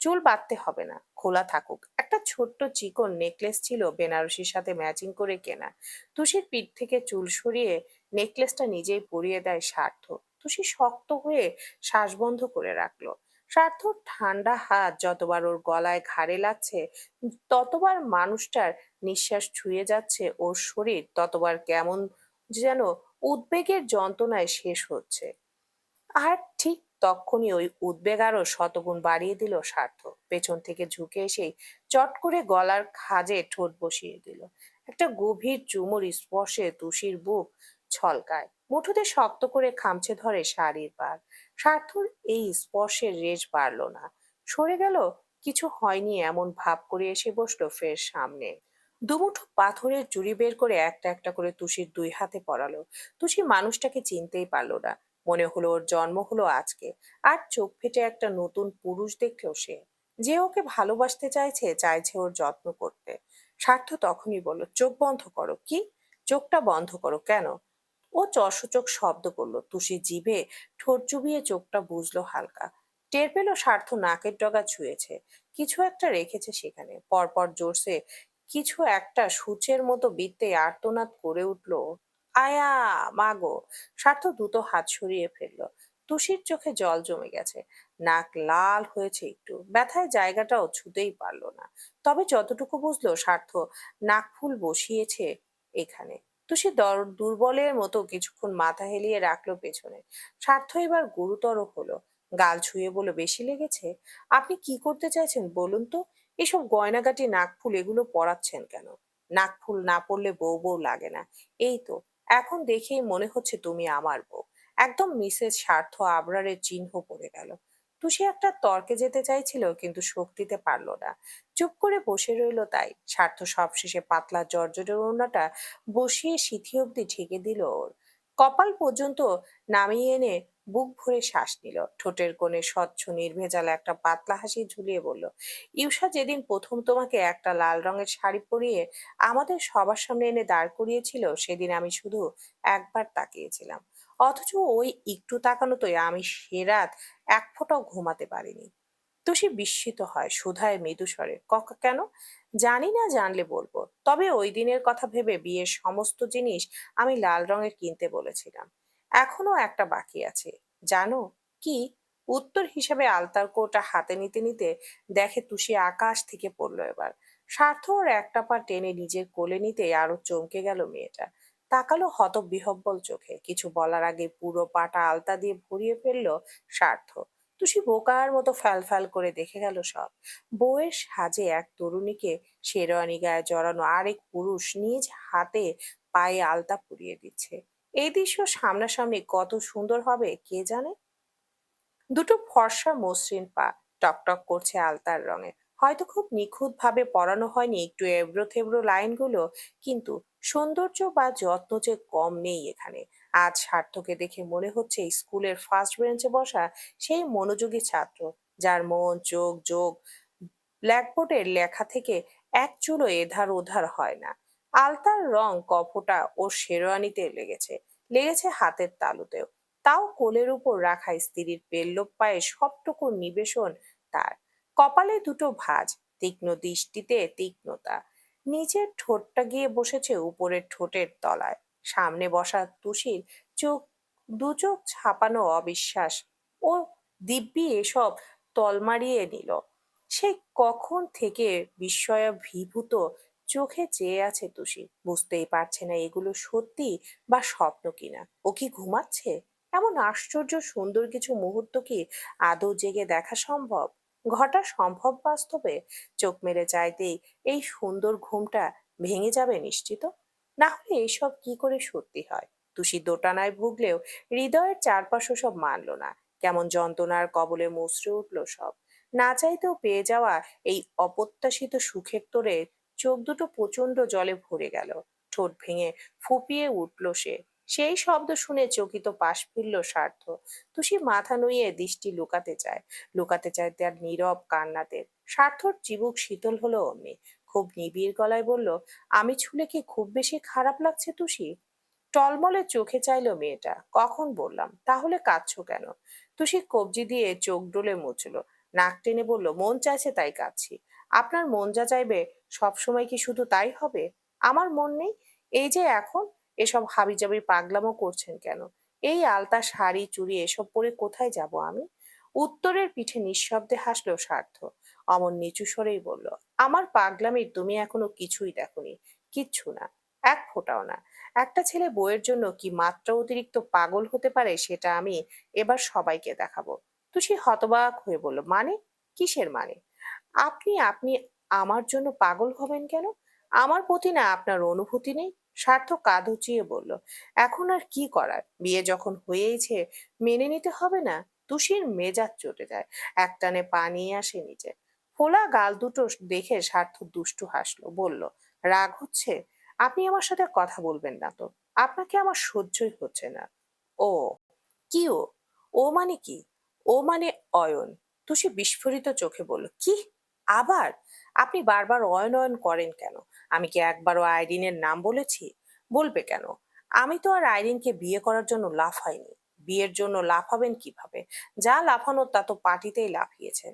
চুল বাঁধতে হবে না, খোলা থাকুক। একটা ছোট্ট চিকন নেকলেস ছিল বেনারসির সাথে ম্যাচিং করে কেনা। তুষির পিঠ থেকে চুল সরিয়ে নেকলেসটা নিজেই পরিয়ে দেয় স্বার্থ। তুষি শক্ত হয়ে শ্বাস বন্ধ করে রাখলো। স্বার্থ ঠান্ডা হাত যতবার ওর গলায় ঘাড়ে লাগছে, ততবার মানুষটার নিঃশ্বাস ছুঁয়ে যাচ্ছে ওর শরীর, ততবার কেমন যেন উদ্বেগের যন্ত্রণায় শেষ হচ্ছে। আর ঠিক তক্ষুনি ওই উদ্বেগ আরো শতগুণ বাড়িয়ে দিল স্বার্থ। পেছন থেকে ঝুঁকে এসেই চট করে গলার খাঁজে ঠোঁট বসিয়ে দিল। একটা গভীর চুমুর স্পর্শে তুষির বুক ছলকায়, মুঠোতে শক্ত করে খামচে ধরে শাড়ির পার। স্বার্থর এই স্পর্শের রেশ বাড়ল না, সরে গেল। কিছু হয়নি এমন ভাব করে এসে বসলো ফের সামনে। দুমুঠো পাথরের চুড়ি বের করে একটা একটা করে তুষির দুই হাতে পরালো। তুষি মানুষটাকে চিনতেই পারলো না। মনে হলো ওর জন্ম হলো আজকে। আর চোখ ফেটে একটা নতুন পুরুষ দেখলো সে, যে ওকে ভালোবাসতে চাইছে, চাইছে ওর যত্ন করতে। স্বার্থ তখনই বলল, চোখ বন্ধ করো। কি? চোখটা বন্ধ করো কেন? ও চশচক শব্দ করলো। তুষি জিভে ঠোঁট চুবিয়ে চোখটা বুঝলো হালকা। টের পেল স্বার্থ নাকের ডগা ছুঁয়েছে, কিছু একটা রেখেছে সেখানে। পরপর জোরসে কিছু একটা সূচের মতো বৃত্তে আর্তনাদ করে উঠল, আয়া মাগো! স্বার্থ দ্রুত হাত সরিয়ে ফেললো। তুষির চোখে জল জমে গেছে, নাক লাল হয়েছে একটু, ব্যথায় জায়গাটাও ছুতেই পারলো না। তবে যতটুকু বুঝলো, স্বার্থ নাকফুল বসিয়েছে এখানে। তুষি দুর্বলের মতো কিছুক্ষণ মাথা হেলিয়ে রাখলো পেছনে। স্বার্থ এবার গুরুতর হলো, গাল ছুঁয়ে বলে, বেশি লেগেছে? আপনি কি করতে চাইছেন বলুন তো? এসব গয়নাগাটি, নাকফুল, এগুলো পরাচ্ছেন কেন? নাকফুল না পরলে বউ বউ লাগে না। এই তো, এখন দেখেই মনে হচ্ছে তুমি আমার বউ। একদম মিসেস স্বার্থ আবরারের চিহ্ন পড়ে গেল। তুষি একটা তর্কে যেতে চাইছিল, কিন্তু শক্তিতে পারলো না। চুপ করে বসে রইলো তাই। স্বার্থ সবশেষে পাতলা জর্জরের ওড়নাটা বসিয়ে সিথি অব্দি ঢেকে দিল ওর। কপাল পর্যন্ত নামিয়ে এনে বুক ভরে শ্বাস নিল। ঠোঁটের কোণে স্বচ্ছ নির্ভেজাল একটা পাতলা হাসি ঝুলিয়ে বলল, ইউষা যেদিন প্রথম তোমাকে একটা লাল রঙের শাড়ি পরিয়ে আমাদের সবার সামনে এনে দাঁড় করিয়েছিল, সেদিন আমি শুধু একবার তাকিয়েছিলাম। অথচ ওই একটু তাকানোতেই আমি সে রাত এক ফোঁটাও ঘুমাতে পারিনি। তুষি বিস্মিত হয় সুধায় মৃদু স্বরে, কেন? জানি না, জানলে বলবো। তবে ওই দিনের কথা ভেবে বিয়ের সমস্ত জিনিস আমি লাল রঙের কিনতে বলেছিলাম। এখনো একটা বাকি আছে। জানো কি? উত্তর হিসেবে আলতার কোটা হাতে নিতে নিতে দেখে তুষি আকাশ থেকে পড়লো এবার। স্বার্থ ওর একটা পা টেনে নিজের কোলে নিতে আরো চমকে গেল মেয়েটা। তাকালো হতবিহ্বল চোখে, কিছু বলার আগে পুরো পাটা আলতা দিয়ে ভরিয়ে ফেললো স্বার্থ। টুসি বোকার মতো ফ্যাল করে দেখে গেল সব। বউয়ের সাজে এক তরুণীকে শেরওয়ানি গায়ে জড়ানো আরেক পুরুষ নিজ হাতে পায়ে আলতা পরিয়ে দিচ্ছে। এই দৃশ্য সামনাসামনি কত সুন্দর হবে কে জানে। দুটো ফর্সা মসৃণ পা টকটক করছে আলতার রঙে। হয়তো খুব নিখুঁত ভাবে পরানো হয়নি একটু এবড়ো থেবড়ো লাইনগুলো, কিন্তু সৌন্দর্য বা যত্ন যে কম নেই এখানে। আজ সার্থকে দেখে মনে হচ্ছে স্কুলের ফার্স্ট বেঞ্চে বসা সেই মনোযোগী ছাত্র, যার মন চোখ যোগ ব্ল্যাকবোর্ডের লেখা থেকে এক চুলো এধার ওধার হয় না। আলতার রং কফোটা ওর শেরওয়ানিতে লেগেছে, লেগেছে হাতের তালুতেও। তাও কোলের উপর রাখা স্ত্রীর পেল্লব পায়ে সবটুকু নিবেশন তার। কপালে দুটো ভাঁজ, তীক্ষ্ণ দৃষ্টিতে তীক্ষ্ণতা। নিচের ঠোঁটটা গিয়ে বসেছে উপরের ঠোঁটের তলায়। সামনে বসা তুষির চোখ, দু চোখ ছাপানো অবিশ্বাস ও দিব্যি এসব তলমারিয়ে নিল। সে কখন থেকে বিস্ময়াভিভূত চোখে চেয়ে আছে তুষি, বুঝতেই পারছে না এগুলো সত্যি বা স্বপ্ন কিনা। ও কি ঘুমাচ্ছে? এমন আশ্চর্য সুন্দর কিছু মুহূর্ত কি আদৌ জেগে দেখা সম্ভব, ঘটা সম্ভব বাস্তবে? চোখ মেলে চাইতেই এই সুন্দর ঘুমটা ভেঙে যাবে নিশ্চিত। না হলে এসব কি করে সত্যি হয়? তুষি দোটানায় ভুগলেও হৃদয়ের চারপাশে সব মানল না। কেমন যন্ত্রণার কবলে মুচড়ে উঠল সব। না চাইতেও পেয়ে যাওয়া এই অপ্রত্যাশিত সুখের তোড়ে চোখ দুটো প্রচন্ড জলে ভরে গেল। ঠোঁট ভেঙে ফুপিয়ে উঠল সে। সেই শব্দ শুনে চকিত পাশ ফিরল স্বার্থ। তুষি মাথা নুইয়ে দৃষ্টি লুকাতে চায় তার নীরব কান্নাতে। স্বার্থর চিবুক শীতল হলো অমনি। খুব নিবিড় গলায় বলল, আমি ছুলে কি খুব বেশি খারাপ লাগছে তুষি? টলমলে চোখে চাইলো মেয়েটা। কখন বললাম? তাহলে কাঁদছো কেন? তুষি কবজি দিয়ে চোখ ডলে মুছলো, নাক টেনে বলল, মন চাইছে তাই কাঁদছি। আপনার মন যা চাইবে সবসময় কি শুধু তাই হবে? আমার মন নেই। এই যে এখন এসব হাবিজাবি পাগলামো করছেন কেন? এই আলতা শাড়ি চুড়ি এসব পরে কোথায় যাব আমি? উত্তরের পিঠে নিঃশব্দে হাসলো স্বার্থ। অমন নিচু স্বরেই বলল, আমার পাগলামির তুমি এখনো কিছুই দেখোনি। কিচ্ছু না, এক ফোঁটাও না। একটা ছেলে বউয়ের জন্য কি মাত্রা অতিরিক্ত পাগল হতে পারে সেটা আমি এবার সবাইকে দেখাবো। তুষি হতবাক হয়ে বলল, মানে? কিসের মানে? আপনি আপনি আমার জন্য পাগল হবেন কেন? আমার প্রতি না আপনার অনুভূতি নেই? স্বার্থ কাঁধ উঁচিয়ে বলল, এখন আর কি করার, বিয়ে যখন হয়েইছে মেনে নিতে হবে না? তুষির মেজাজ চটে যায়, একটানে পা নিয়ে আসে নিচে। ফোলা গাল দুটো দেখে স্বার্থ দুষ্টু হাসলো, বলল, রাগ হচ্ছে? আপনি আমার সাথে কথা বলবেন না তো? আপনাকে আমার সহ্যই হচ্ছে না। ও, কি ও? ও মানে কি? ও মানে অয়ন। তুষি বিস্ফোরিত চোখে বলল, কি? আবার? আপনি বারবার অয়ন অয়ন করেন কেন? আমি কি একবারও আইরিনের নাম বলেছি? বলবে কেন? আমি তো আর আইরিনকে বিয়ে করার জন্য লাফাইনি। বিয়ের জন্য লাফাবেন কিভাবে? যা লাফানোর তা তো পার্টিতেই লাফিয়েছেন।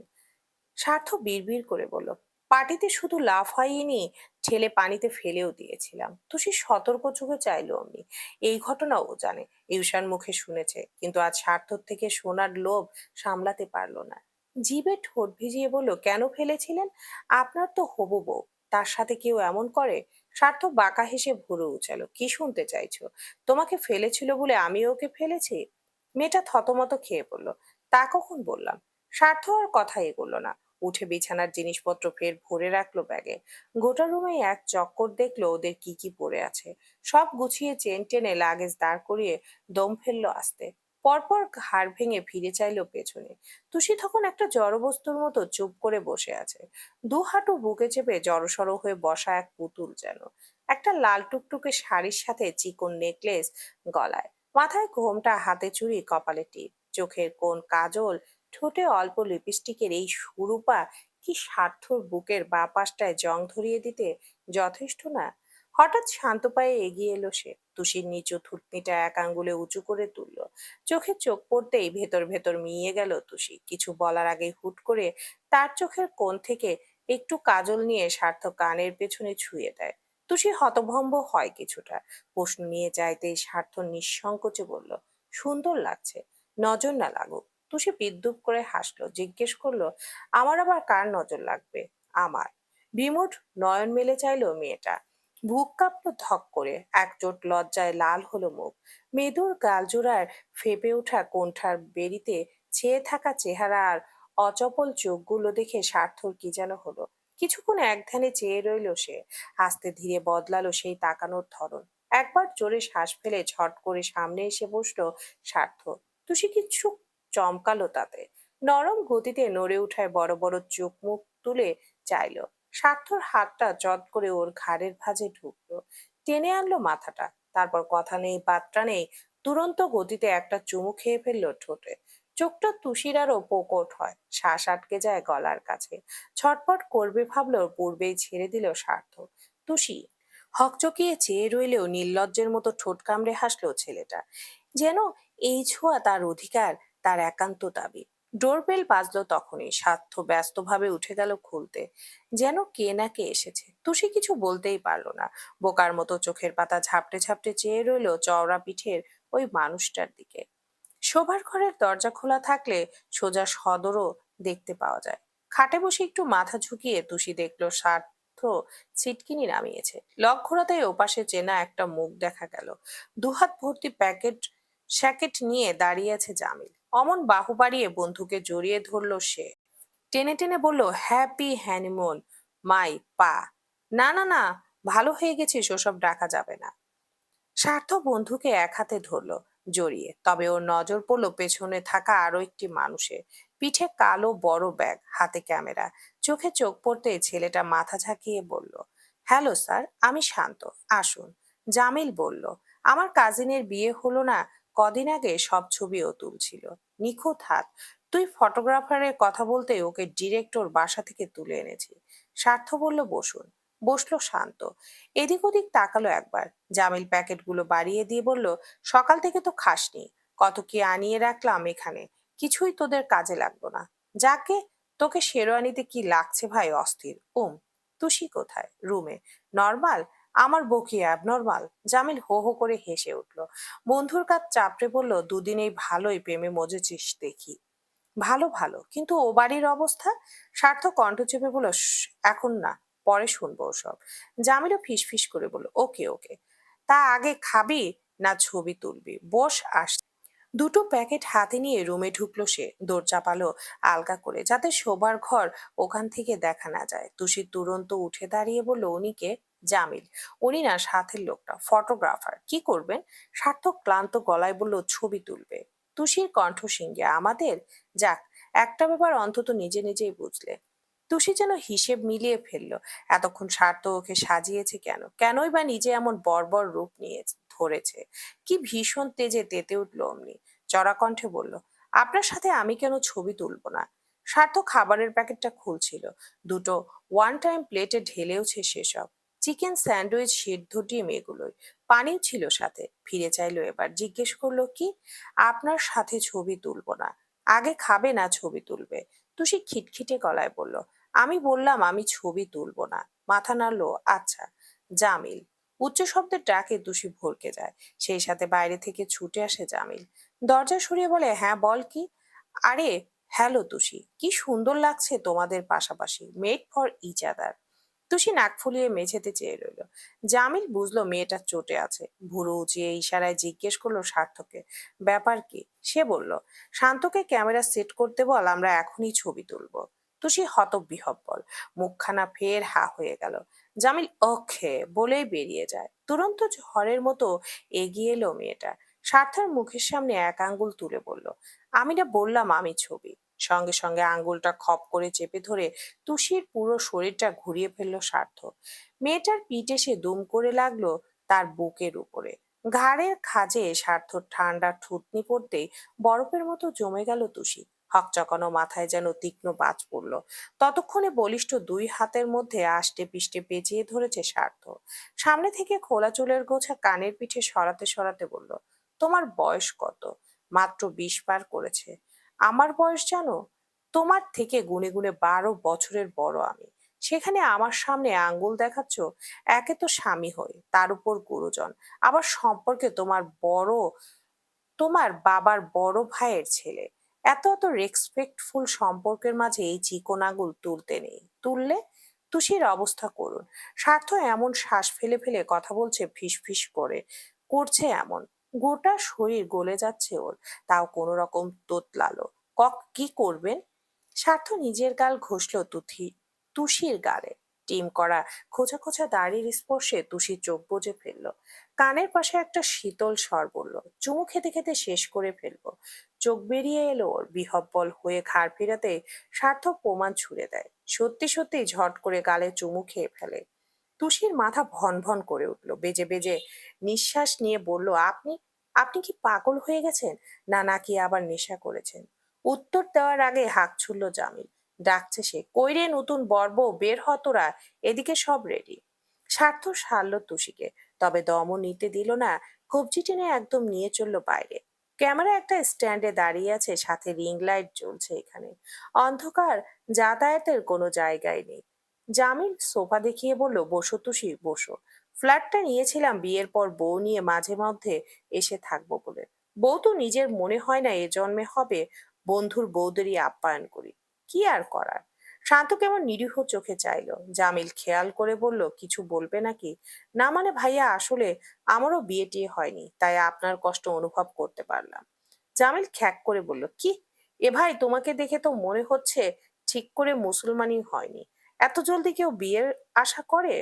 স্বার্থ বিড়বিড় করে বলল, পার্টিতে শুধু লাফাইনি, ঠেলে পানিতে ফেলেও দিয়েছিলাম। তুষি সতর্ক চোখে চাইলো অমনি। এই ঘটনা ও জানে, ইউসান মুখে শুনেছে, কিন্তু আজ স্বার্থর থেকে শোনার লোভ সামলাতে পারলো না। জিভে ঠোঁট ভিজিয়ে বলল, কেন ফেলেছিলেন? আপনার তো হবু বউ, তার সাথে কেউ এমন করে? স্বার্থ বাঁকা হেসে ভুরু উচালো, কি শুনতে চাইছো? তোমাকে ফেলেছিল বলে আমি ওকে ফেলেছি? মেয়েটা থতমত খেয়ে বলল, তা কখন বললাম? স্বার্থ আর কথা এগোলো না। উঠে বিছানার জিনিসপত্র ফের ভরে রাখলো ব্যাগে। গোটা রুমে এক চক্কর দেখলো ওদের কি কি পড়ে আছে। সব গুছিয়ে চেন টেনে লাগেজ দাঁড় করিয়ে দম ফেললো আস্তে। পরপর ঘাড় ভেঙে ফিরে চাইলো পেছনে। তুষি তখন একটা জড়বস্তুর মতো চুপ করে বসে আছে। দু হাঁটু বুকে চেপে জড়সড় হয়ে বসা এক পুতুল যেন। একটা লাল টুকটুকে শাড়ির সাথে চিকন নেকলেস গলায়, মাথায় ঘোমটা, হাতে চুড়ি, কপালে টিপ, চোখের কোণ কাজল, ঠোঁটে অল্প লিপস্টিকের এই সুরূপা কি স্বার্থর বুকের বাঁ পাশটায় জং ধরিয়ে দিতে যথেষ্ট না? হঠাৎ শান্ত পায়ে এগিয়ে এলো সে। তুষির নিচু থুতনিটা এক আঙ্গুলে উঁচু করে তুললো। চোখে চোখ পড়তেই ভেতর ভেতর মিইয়ে গেল তুষি। কিছু বলার আগে হুট করে তার চোখের কোণ থেকে একটু কাজল নিয়ে সার্থক কানের পেছনে ছুঁয়ে দেয়। তুষি হতভম্ব হয় কিছুটা। প্রশ্ন নিয়ে চাইতেই সার্থ নিঃসংকোচে বলল, সুন্দর লাগছে, নজর না লাগুক। তুষি বিদ্রুপ করে হাসলো, জিজ্ঞেস করলো, আমার আবার কার নজর লাগবে? আমার। বিমুখ নয়ন মেলে চাইলো মেয়েটা। বুক কাঁপলো ধক করে, একচোট লজ্জায় লাল হলো মুখ। মেদুর গালজোড়ার ফেপে ওঠা কোণঠার বেরিতে ছেয়ে থাকা চেহারা আর অচপল চোখগুলো দেখে স্বার্থর কি যেন হলো। কিছুক্ষণ একধানে চেয়ে রইল সে। আস্তে ধীরে বদলালো সেই তাকানোর ধরন। একবার জোরে শ্বাস ফেলে ঝট করে সামনে এসে বসলো স্বার্থ। তুষি কিছু চমকালো তাতে। নরম গতিতে নড়ে উঠায় বড় বড় চোখ মুখ তুলে চাইলো। স্বার্থর হাতটা চট করে ওর ঘাড়ের ভাঁজে ঢুকলো, টেনে আনলো মাথাটা। তারপর কথা নেই বার্তা নেই, দুরন্ত গতিতে একটা চুমু খেয়ে ফেললো ঠোঁটে। চোখটা তুষির আরো প্রকট হয়, শ্বাস আটকে যায় গলার কাছে। ছটপট করবে ভাবলো, পূর্বেই ছেড়ে দিল স্বার্থ। তুষি হকচকিয়ে চেয়ে রইলেও নির্লজ্জের মতো ঠোঁট কামড়ে হাসলো ছেলেটা। যেন এই ছোঁয়া তার অধিকার, তার একান্ত দাবি। ডোরবেল বাজলো তখনই। স্বার্থ ব্যস্তভাবে উঠে গেল খুলতে। যেন কে না কে এসেছে। তুষি কিছু বলতেই পারলো না। বোকার মতো চোখের পাতা ঝাপটে ঝাপটে চেয়ে রইল চওড়া পিঠের ওই মানুষটার দিকে। শোবার ঘরের দরজা খোলা থাকলে সোজা সদরও দেখতে পাওয়া যায়। খাটে বসে একটু মাথা ঝুঁকিয়ে তুষি দেখলো স্বার্থ ছিটকিনি নামিয়েছে। লক ঘোরাতেই ওপাশে চেনা একটা মুখ দেখা গেল। দুহাত ভর্তি স্যাকেট নিয়ে দাঁড়িয়ে আছে জামিল। অমন বাহু বাড়িয়ে বন্ধুকে জড়িয়ে ধরলো সে। টেনে টেনে বলল, হ্যাপি হ্যানিমুন মাই পা। না না না, ভালো হয়ে গেছিস, ওসব ডাকা যাবে না। স্বার্থ বন্ধুকে এক হাতে ধরলো জড়িয়ে। তবে ওর নজর পড়লো পেছনে থাকা আরো একটি মানুষের। পিঠে কালো বড় ব্যাগ, হাতে ক্যামেরা। চোখে চোখ পড়তে ছেলেটা মাথা ঝাঁকিয়ে বলল, হ্যালো স্যার, আমি শান্ত, আসুন। জামিল বলল, আমার কাজিনের বিয়ে হলো না কদিন আগে, সব ছবি ও তুলছিল। নিখুঁত হাত। তুই ফটোগ্রাফারের কথা বলতে ওকে ডিরেক্ট ওর বাসা থেকে তুলে এনেছি। স্বার্থ বলল, বসুন। বসলো শান্ত। এদিক ওদিক তাকালো একবার। জামিল প্যাকেটগুলো বাড়িয়ে দিয়ে বলল, সকাল থেকে তো খাসনি, কত কি আনিয়ে রাখলাম এখানে, কিছুই তোদের কাজে লাগলো না। যাকে, তোকে শেরওয়ানিতে কি লাগছে ভাই, অস্থির। তুষি কোথায়? রুমে। নর্মাল? আমার বকি অ্যাবনর্মাল? জামিল হো হো করে হেসে উঠল। বন্ধুর কাজ চাপড়ে বলল, দুদিনেই ভালোই প্রেমে মজেছিস দেখি। ভালো ভালো, কিন্তু ও বাড়ির অবস্থা? স্বার্থ কণ্ঠ চেপে বলল, এখন না, পরে শুনবো ওসব। জামিলও ফিসফিস করে বলল, ওকে ওকে, তা আগে খাবি না ছবি তুলবি? বস আস। দুটো প্যাকেট হাতে নিয়ে রুমে ঢুকলো সে। দরজা চাপালো আলগা করে, যাতে শোবার ঘর ওখান থেকে দেখা না যায়। তুষি তুরন্ত উঠে দাঁড়িয়ে বলল, উনিকে? জামিল। উনি না, সাথের লোকটা, ফটোগ্রাফার। কি করবেন? সার্থক ক্লান্ত গলায় বলল, ছবি তুলবে। তুষির কণ্ঠ সিঙ্গে, আমাদের? যাক, একটা ব্যাপার অন্তত নিজে নিজেই বুঝলে। তুষি যেন হিসেব মিলিয়ে ফেললো। এতক্ষণ স্বার্থ ওকে সাজিয়েছে কেন? কেনই বা নিজে এমন বর্বর রূপ নিয়ে ধরেছে? কি ভীষণ তেজে তেতে উঠল অমনি। চড়া কণ্ঠে বলল, আপনার সাথে আমি কেন ছবি তুলবো না? স্বার্থ খাবারের প্যাকেটটা খুলছিল। দুটো ওয়ান টাইম প্লেটে ঢেলেওছে সেসব। চিকেন স্যান্ডউইচ, সিদ্ধ ডিম, এগুলোই। পানিও ছিল সাথে। ফিরে চাইলো এবার, জিজ্ঞেস করলো, কি? আপনার সাথে ছবি তুলবো না। আগে খাবে না ছবি তুলবে? তুষি খিটখিটে গলায় বলল, আমি বললাম আমি ছবি তুলবো না। মাথা নাড়লো, আচ্ছা। জামিল। উচ্চ শব্দের ডাকে তুষি ভরকে যায়। সেই সাথে বাইরে থেকে ছুটে আসে জামিল। দরজা সরিয়ে বলে, হ্যাঁ বল, কি? আরে, হ্যালো তুষি, কি সুন্দর লাগছে তোমাদের পাশাপাশি, made for each other. Tushi নাক ফুলিয়ে মেঝেতে চেয়ে রইল। জামিল বুঝলো মেয়েটা চটে আছে। ভুরু উঁচিয়ে ইশারায় জিজ্ঞেস করলো স্বার্থকে, ব্যাপার কি? সে বলল, শান্তকে ক্যামেরা সেট করতে বল, আমরা এখনই ছবি তুলবো। তুষি হতবিহ্বল, মুখখানা ফের হা হয়ে গেল। জামিল ওকে বলেই বেরিয়ে যায়। তুরন্ত ঝড়ের মতো এগিয়ে এলো মেয়েটা। স্বার্থের মুখের সামনে এক আঙ্গুল তুলে বলল, আমি না বললাম আমি ছবি। সঙ্গে সঙ্গে আঙ্গুলটা খপ করে চেপে ধরে তুষির পুরো শরীরটা ঘুরিয়ে ফেললো স্বার্থ। মেয়েটার পিঠ এসে দুম করে লাগলো তার বুকের উপরে। ঘাড়ের খাঁজে স্বার্থ ঠান্ডা থুতনি পড়তেই বরফের মতো জমে গেল তুষি। হকচকানো মাথায় যেন তীক্ষ্ণ বাজ পড়ল। ততক্ষণে বলিষ্ঠ দুই হাতের মধ্যে আষ্টে পিষ্টে পেঁচিয়ে ধরেছে স্বার্থ। সামনে থেকে খোলা চুলের গোছা কানের পিঠে সরাতে সরাতে বলল, তোমার বয়স কত? মাত্র 20 পার করেছে। আমার বয়স জানো? তোমার থেকে গুনে গুনে 12 বছরের বড় আমি। সেখানে আমার সামনে আঙ্গুল দেখাচ্ছ। একে তো স্বামী হই, তার উপর গুরুজন, আবার সম্পর্কে তোমার বাবার বড় ভাইয়ের ছেলে। এত এত রেসপেক্টফুল সম্পর্কের মাঝে এই চিকন আঙুল তুলতে নেই, তুললে তুষির অবস্থা করুন। স্বার্থ এমন শ্বাস ফেলে ফেলে কথা বলছে, ফিস ফিস করে করছে এমন, গোটা শরীর গলে যাচ্ছে ওর, তাও কোনো রকম তোতলালো। কি করবেন? স্বার্থ নিজের গাল ঘষল তুষির গালে। টিম করা খোঁচা খোঁচা দাড়ির স্পর্শে তুষি চোখ বুজে ফেলল। কানের পাশে একটা শীতল স্বর বলল, চুমু খেতে খেতে শেষ করে ফেলবো। চোখ বেরিয়ে এলো ওর, বিহব্বল হয়ে ঘাড় ফেরাতে সার্থক প্রমাণ ছুড়ে দেয়। সত্যি সত্যি ঝট করে গালে চুমু খেয়ে ফেলে। তুষির মাথা ভন ভন করে উঠল, বেজে বেজে নিঃশ্বাস নিয়ে বলল, আপনি আপনি কি পাগল হয়ে গেছেন? না নাকি আবার নেশা করেছেন? উত্তর দেওয়ার আগে হাঁক ছুড়ল জামিল। ডাকছে সে, কইরে নতুন বর্বো, বের হ তোরা, এদিকে সব রেডি। স্বার্থ সারল তুষিকে, তবে দমও নিতে দিল না। কবজি টেনে একদম নিয়ে চলল বাইরে। ক্যামেরা একটা স্ট্যান্ডে দাঁড়িয়ে আছে, সাথে রিং লাইট জ্বলছে। এখানে অন্ধকার, যাতায়াতের কোনো জায়গায় নেই। জামিল সোফা দেখিয়ে বলল, বসো তুষি, বসো। ফ্ল্যাটটা নিয়েছিলাম বিয়ের পর বউ নিয়ে মাঝে মধ্যে এসে থাকবো বলে। বউ তো নিজের মনে হয় না এ জন্মে হবে, বন্ধুর বউদেরই আপ্যায়ন করি। কি আর করার। শান্ত কেমন নিরীহ চোখে চাইলো। জামিল খেয়াল করে বলল, কিছু বলবে নাকি? না মানে ভাইয়া, আসলে আমারও বিয়ে টিয়ে হয়নি, তাই আপনার কষ্ট অনুভব করতে পারলাম। জামিল খ্যাক করে বলল, কি? এ ভাই, তোমাকে দেখে তো মনে হচ্ছে ঠিক করে মুসলমানই হয়নি। এত জলদি কেউ বিয়ের আশা করে?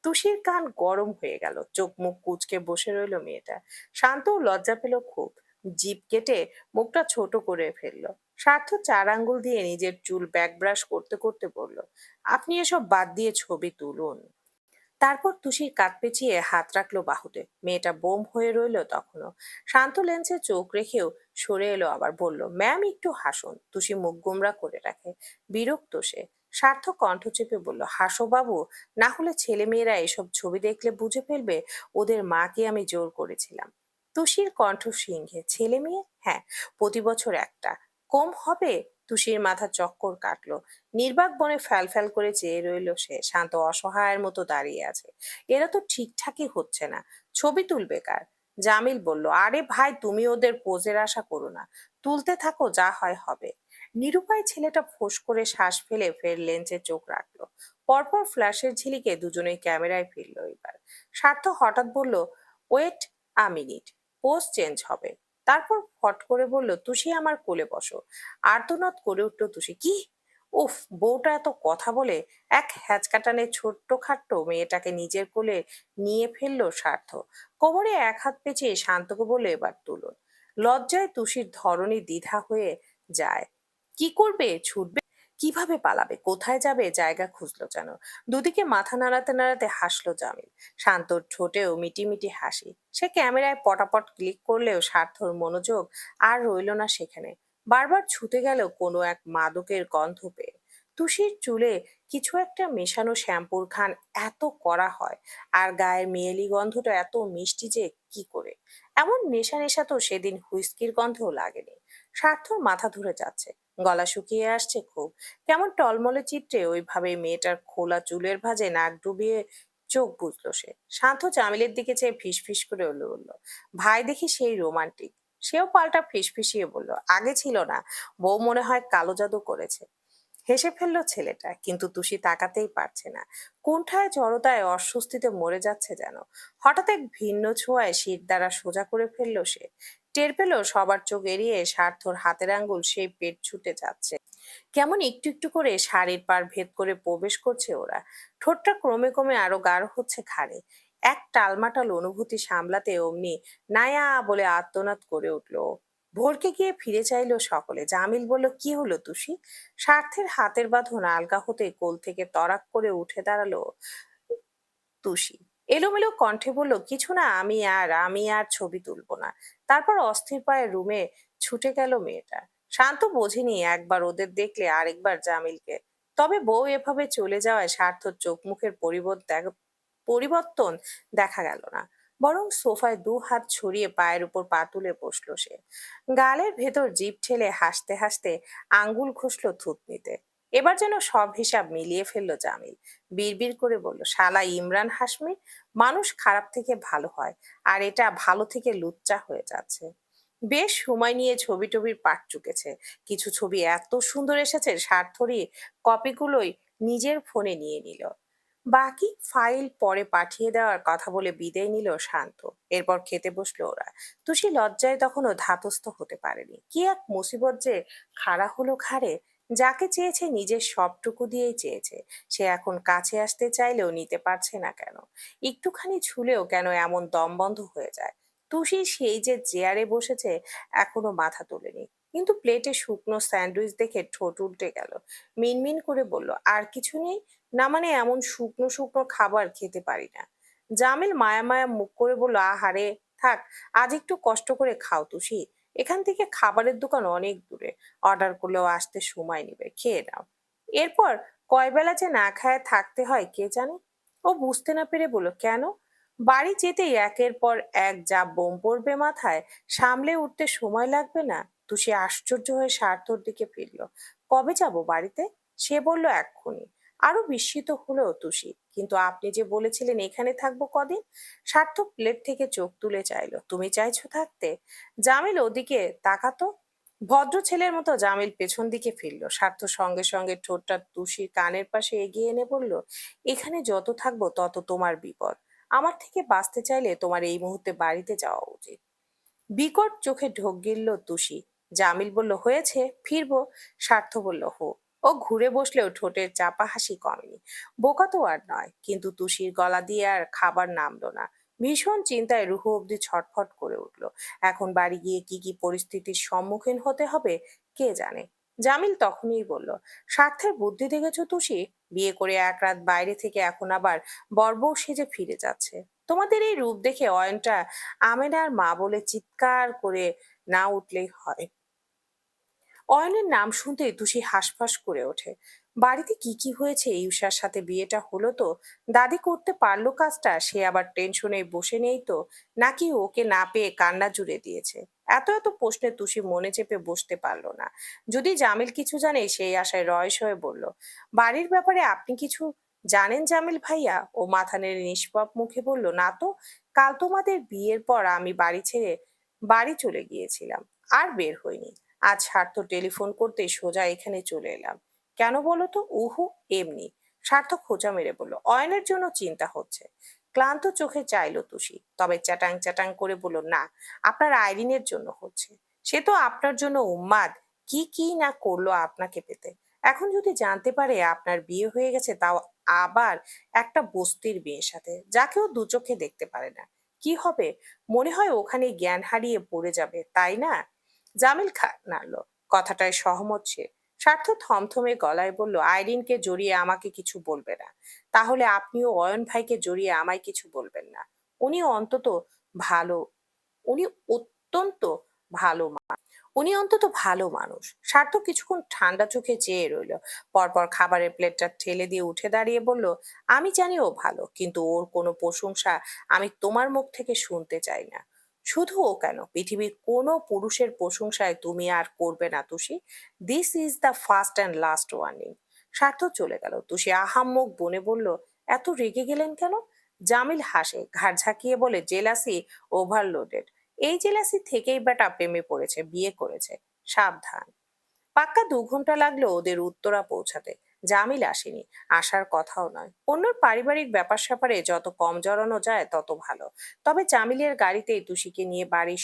তুষির কান গরম হয়ে গেল, চোখ মুখ কুঁচকে বসে রইল মেয়েটা। শান্ত লজ্জা পেল খুব, জিভ কেটে মুখটা ছোট করে ফেললো। স্বার্থ 4 আঙ্গুল দিয়ে নিজের চুল ব্যাক ব্রাশ করতে করতে বলল, আপনি এসব বাদ দিয়ে ছবি তুলুন। তারপর তুষির কাঁধ পেঁচিয়ে হাত রাখলো বাহুতে। মেয়েটা বোম হয়ে রইল তখনও। শান্ত লেন্সে চোখ রেখেও সরে এলো, আবার বলল, ম্যাম একটু হাসুন। তুষি মুখ গোমরা করে রাখে, বিরক্ত সে। সার্থক কণ্ঠ চেপে বলল, হাসো বাবু, না হলে ছেলে মেয়েরা এসব ছবি দেখলে বুঝে ফেলবে ওদের মাকে আমি জোর করেছিলাম। তুষির কণ্ঠ সিংহে, ছেলে মেয়ে? হ্যাঁ, প্রতি বছর একটা। কম হবে? তুষির মাথা চক্কর কাটলো। নির্বাক বনে ফ্যাল ফ্যাল করে চেয়ে রইল সে। শান্ত অসহায়ের মতো দাঁড়িয়ে আছে। এরা তো ঠিকঠাকই হচ্ছে না, ছবি তুলবে কার? জামিল বলল, আরে ভাই, তুমি ওদের পোজের আশা করো না, তুলতে থাকো, যা হয় হবে। নিরুপায় ছেলেটা ফোঁস করে শ্বাস ফেলে ফের লেন্সে চোখ রাখলো। পরপর ফ্ল্যাশের ঝিলিকে দুজনেই ক্যামেরায় ফিরল এবার। স্বার্থ হঠাৎ বলল, wait a minute, pose change হবে। তারপর ফট করে বলল, তুষি আমার কোলে বসো। আর্তনাদ করে উঠল তুষি, কি? উফ, বউটা এত কথা বলে! এক হ্যাচকাটানে ছোট্ট খাট্ট মেয়েটাকে নিজের কোলে নিয়ে ফেললো স্বার্থ। কোমরে এক হাত পেঁচিয়ে শান্তকে বলে, এবার তুলুন। লজ্জায় তুষির ধরনী দ্বিধা হয়ে যায়। কি করবে? ছুটবে? কিভাবে পালাবে? কোথায় যাবে? জায়গা খুঁজলো যেন। দুদিকে মাথা নাড়াতে নাড়াতে হাসলো জামিল। শান্তর ঠোঁটেও মিটিমিটি হাসি। সে ক্যামেরায় পটাপট ক্লিক করলেও স্বার্থর মনোযোগ আর রইল না সেখানে। বারবার ছুটে গেল কোনো এক মাদকের গন্ধ পেয়ে। তুষির চুলে কিছু একটা মেশানো শ্যাম্পুর ঘ্রাণ এত কড়া হয়, আর গায়ের মেয়েলি গন্ধটা এত মিষ্টি যে কি করে! এমন নেশা নেশা তো সেদিন হুইস্কির গন্ধও লাগেনি। স্বার্থর মাথা ধরে যাচ্ছে, গলা শুকিয়ে আসছে খুব। কেমন টলমলে চিত্রে ওইভাবে মেয়েটার খোলা চুলের ভাঁজে নাক ডুবিয়ে চোখ বুঝলো সে। শান্ত জামিলের দিকে চেয়ে ফিস ফিস করে বলল, ভাই দেখি সেই রোমান্টিক। সেও পাল্টা ফিসফিসিয়ে বলল, আগে ছিল না, বউ মনে হয় কালো জাদু করেছে। হেসে ফেলল ছেলেটা, কিন্তু তুষি তাকাতেই পারছে না। কুণ্ঠায় জড়তায় অস্বস্তিতে মরে যাচ্ছে যেন। হঠাৎ এক ভিন্ন ছোঁয়ায় শির দ্বারা সোজা করে ফেলল সে। টের পেল সবার চোখ এড়িয়ে স্বার্থর হাতের আঙ্গুল সেই পেট ছুটে যাচ্ছে। কেমন একটু একটু করে শাড়ির পার ভেদ করে প্রবেশ করছে ওরা। ঠোঁটটা ক্রমে ক্রমে আরো গাঢ় হচ্ছে ঘাড়ে। এক টালমাটাল অনুভূতি সামলাতে অমনি নায়া বলে আর্তনাদ করে উঠলো ও। ভোরকে গিয়ে ফিরে চাইলো সকলে। জামিল বলল, কি হলো তুষি? স্বার্থের হাতের বাঁধন আলগা হতে কোল থেকে তরাক করে উঠে দাঁড়ালো তুষি। এলোমেলো কণ্ঠে বলল, কিছু না, আমি আর ছবি তুলবো না। তারপর অস্থির পায়ে রুমে ছুটে গেল মেয়েটা। শান্ত বোঝেনি একবার ওদের দেখলে আরেকবার জামিলকে। তবে বউ এভাবে চলে যাওয়ায় স্বার্থর চোখ মুখের পরিবর্তন দেখা গেল না। বরং সোফায় দু হাত ছড়িয়ে পায়ের উপর পা তুলে বসলো সে। গালের ভেতর জিভ ঠেলে হাসতে হাসতে আঙ্গুল ঘষল থুতনিতে। এবার যেন সব হিসাব মিলিয়ে ফেললো জামিল। বিড়বিড় করে বলল, শালা ইমরান হাশমি, মানুষ খারাপ থেকে ভালো হয়, আর এটা ভালো থেকে লুচ্চা হয়ে যাচ্ছে। বেশ সময় নিয়ে ছবি টবির পাট চুকেছে। কিছু ছবি এত সুন্দর এসেছে স্বার্থরই কপিগুলোই নিজের ফোনে নিয়ে নিল। বাকি ফাইল পরে পাঠিয়ে দেওয়ার কথা বলে বিদায় নিল শান্ত। এরপর খেতে বসলো ওরা। তুষি লজ্জায় তখনও ধাতস্থ হতে পারেনি। কি এক মুসিবত যে খাড়া হলো ঘাড়ে। যাকে চেয়েছে নিজের সবটুকু দিয়েই চেয়েছে, সে এখন কাছে আসতে চাইলেও নিতে পারছে না কেন। একটুখানি ছুলেও কেন এমন দম বন্ধ হয়ে যায়। তুষি সেই যে চেয়ারে বসেছে এখনো মাথা তোলেনি, কিন্তু প্লেটে শুকনো স্যান্ডউইচ দেখে ঠোঁট উল্টে গেল। মিনমিন করে বলল, আর কিছু নেই? না মানে এমন শুকনো শুকনো খাবার খেতে পারি না। জামিল মায়া মায়া মুখ করে বলল, আহারে থাক, আজ একটু কষ্ট করে খাও তুষি। এখান থেকে খাবারের দোকান অনেক দূরে, অর্ডার করলেও আসতে সময় নেবে, খেয়ে নাও। এরপর কয় বেলা যে না খায় থাকতে হয় কে জানে। ও বুঝতে না পেরে বলল, কেন? বাড়ি যেতেই একের পর এক যা বোম পড়বে মাথায়, সামলে উঠতে সময় লাগবে না? তুষি আশ্চর্য হয়ে সার্থর দিকে ফিরল। কবে যাব বাড়িতে? সে বলল, এক্ষুনি। আরো বিস্মিত হলো তুষি, কিন্তু আপনি যে বলেছিলেন এখানে থাকবো কদিন। সার্থক প্লেট থেকে চোখ তুলে চাইলো, তুমি চাইছো থাকতে? জামিল ওদিকে তাকাতো। ভদ্র ছেলের মতো জামিল পেছন দিকে ফিরল। সার্থ সঙ্গে সঙ্গে ঠোঁটটা তুষির কানের পাশে এগিয়ে এনে বলল, এখানে যত থাকবো তত তোমার বিপদ। আমার থেকে বাঁচতে চাইলে তোমার এই মুহূর্তে বাড়িতে যাওয়া উচিত। বিকট চোখে ঢোক গিলল তুষি। জামিল বলল, হয়েছে, ফিরবো। স্বার্থ বলল, হো। ও ঘুরে বসলেও ঠোঁটের চাপা হাসি কমেনি। বোকা তো আর নয়, কিন্তু তুষির গলা দিয়ে আর খাবার নামলো না। ভীষণ চিন্তায় রুহু অব্দি ছটফট করে উঠল। এখন বাড়ি গিয়ে কি কি পরিস্থিতির সম্মুখীন হতে হবে কে জানে। জামিল তখনই বলল, স্বার্থের বুদ্ধি দেখেছো তুষি? বিয়ে করে এক রাত বাইরে থেকে এখন আবার বর্বর সেজে ফিরে যাচ্ছে। তোমাদের এই রূপ দেখে অয়নটা আমেনার মা বলে চিৎকার করে না উঠলেই হয়। অয়নের নাম শুনতেই তুষি হাঁসফাঁস করে ওঠে। বাড়িতে কি কি হয়েছে, ইউষার সাথে বিয়েটা হলো তো, দাদি করতে পারলো কাজটা, সে আবার টেনশনে বসে নেই তো, নাকি ওকে না পেয়ে কান্না জুড়ে দিয়েছে। এত এত প্রশ্নে তুষি মনে চেপে বসতে পারলো না। যদি জামিল কিছু জানে সেই আশায় রয়েস হয়ে বলল, বাড়ির ব্যাপারে আপনি কিছু জানেন জামিল ভাইয়া? ও মাথা নেড়ে নিষ্পাপ মুখে বলল, না তো। কাল তোমাদের বিয়ের পর আমি বাড়ি ছেড়ে বাড়ি চলে গিয়েছিলাম, আর বের হইনি। আজ স্বার্থ টেলিফোন করতে সোজা এখানে চলে এলাম। কেন বলো তো? উহু, এমনি। স্বার্থ খোঁচা মেরে বলল, অয়নের জন্য চিন্তা হচ্ছে। ক্লান্ত চোখে চাইলো তুষি, তবে চ্যাটাং চ্যাটাং করে বলল, না, আপনার আইরিনের জন্য হচ্ছে। সে তো আপনার জন্য উন্মাদ, কি কি না করলো আপনাকে পেতে। এখন যদি জানতে পারে আপনার বিয়ে হয়ে গেছে, তাও আবার একটা বস্তির মেয়ের সাথে, যাকেও দু চোখে দেখতে পারে না, কি হবে? মনে হয় ওখানে জ্ঞান হারিয়ে পড়ে যাবে, তাই না? জামিল নাড়ল, কথাটায় সহমত সে। স্বার্থ থমথমে গলায় বলল, আইরিনকে জড়িয়ে আমাকে কিছু বলবে না। তাহলে আপনিও অয়ন ভাইকে জড়িয়ে আমায় কিছু বলবেন না। উনি অন্তত ভালো, উনি অত্যন্ত ভালো উনি অন্তত ভালো মানুষ। স্বার্থ কিছুক্ষণ ঠান্ডা চোখে চেয়ে রইল। পরপর খাবারের প্লেটটা ঠেলে দিয়ে উঠে দাঁড়িয়ে বলল, আমি জানি ও ভালো, কিন্তু ওর কোনো প্রশংসা আমি তোমার মুখ থেকে শুনতে চাই না। শুধু ও কেন, পৃথিবীর কোনো পুরুষের প্রশংসায় তুমি আর করবে না Tushi. This is the first and last warning. স্বার্থ চলে গেল। তুষি আহাম্মক বনে বলল, এত রেগে গেলেন কেন? জামিল হাসে, ঘাড় ঝাঁকিয়ে বলে, জেলাসি ওভারলোডেড। এই জেলাসি থেকেই বেটা প্রেমে পড়েছে, বিয়ে করেছে। সাবধান। পাক্কা 2 ঘন্টা লাগলো ওদের উত্তরা পৌঁছাতে। জামিল আসেনি, আসার কথাও নয়। অন্যর পারিবারিক ব্যাপার স্যাপারে যত কম জড়ানো যায় তত ভালো। তবে জামিলের গাড়িতেই তুষিকে নিয়ে বাড়ির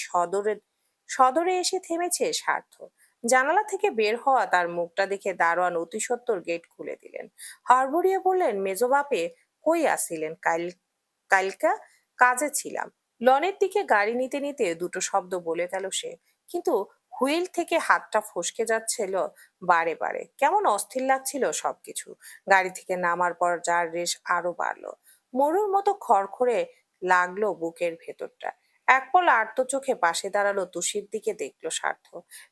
সদরে এসে থেমেছে স্বার্থ। জানালা থেকে বের হওয়া তার মুখটা দেখে দারোয়ান অতি সত্বর গেট খুলে দিলেন। হড়বড়িয়ে বললেন, মেজো বাপে, কই আসিলেন কালকা? কাজে ছিলাম। লনের দিকে গাড়ি নিতে নিতে দুটো শব্দ বলে গেল সে, কিন্তু হুইল থেকে হাতটা ফসকে যাচ্ছিল বারে বারে। কেমন অস্থির লাগছিল সবকিছু। গাড়ি থেকে নামার পর যার রেশ আরো বাড়লো। মরুর মতো খড়খড়ে লাগলো বুকের ভেতরটা। একপল আর্ত চোখে পাশে দাঁড়ালো তুষির দিকে দেখলো সার্থ।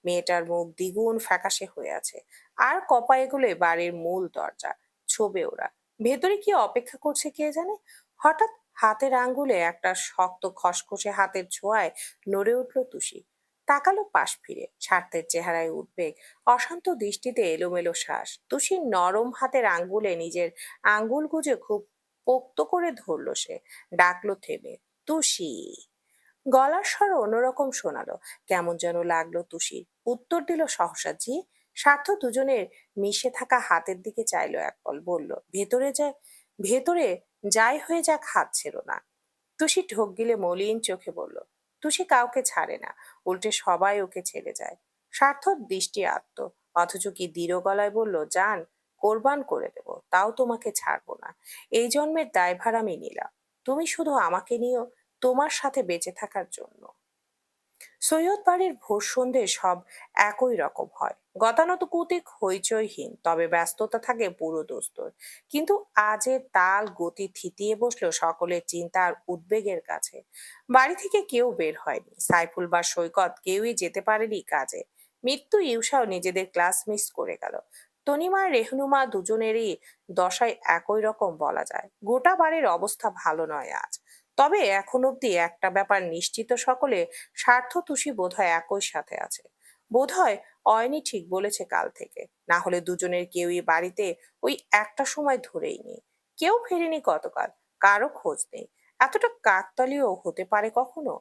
মেয়েটার মুখ দ্বিগুণ ফ্যাকাশে হয়ে আছে, আর কপায়ে এগুলো বাড়ির মূল দরজা ছোবে ওরা। ভেতরে কি অপেক্ষা করছে কে জানে। হঠাৎ হাতের আঙ্গুলে একটা শক্ত খসখসে হাতের ছোঁয়ায় নড়ে উঠল তুষি। তাকালো পাশ ফিরে, স্বার্থের চেহারায় উদ্বেগ, অশান্ত দৃষ্টিতে এলোমেলো শ্বাস। তুষির নরম হাতের আঙ্গুলে নিজের আঙ্গুল গুজে খুব পোক্ত করে ধরলো সে। ডাকলো থেমে, তুষি। গলার স্বর অন্যরকম শোনালো, কেমন যেন লাগলো তুষির। উত্তর দিল সহসা, জি। স্বার্থ দুজনের মিশে থাকা হাতের দিকে চাইলো এক পল, বলল, ভেতরে যায়, ভেতরে যাই হয়ে যাক হাত ছেড়ো না। তুষি ঢোক গিলে মলিন চোখে বলল, তুষি কাউকে ছাড়ে না, উল্টে সবাই ওকে ছেড়ে যায়। স্বার্থর দৃষ্টি আত্ম, অথচ কি দৃঢ় গলায় বলল, জান কোরবান করে দেব, তাও তোমাকে ছাড়বো না। এই জন্মের দায়ভার আমি নিলাম, তুমি শুধু আমাকে নিও, তোমার সাথে বেঁচে থাকার জন্য। সৈয়দ বাড়ির ভোর সন্ধে সব একই রকম হয়, গতানুগতিক হইচইহীন, তবে ব্যস্ততা থাকে পুরো দোস্তর। কিন্তু আজের তাল গতি থিতিয়ে বসলো সকলের চিন্তা আর উদ্বেগের কাছে। বাড়ি থেকে কেউ বের হয়নি, সাইফুল বা সৈকত কেউই যেতে পারেনি কাজে। মৃত্যু ইউসাও নিজেদের ক্লাস মিস করে গেল। তনিমা আর রেহনুমা দুজনেরই দশায় একই রকম বলা যায়। গোটা বাড়ির অবস্থা ভালো নয় আজ। তবে এখন অব্দি একটা ব্যাপার নিশ্চিত সকলে, স্বার্থ তুষি বোধহয় একই সাথে আছে। বোধহয় অয়নি ঠিক বলেছে কাল থেকে, না হলে দুজনের কেউই বাড়িতে ওই একটা সময় ধরেই নেই। কেউ ফেরেনি গতকাল, কারো খোঁজ নেই। এতটা কাকতালীয় হতে পারে কখনো?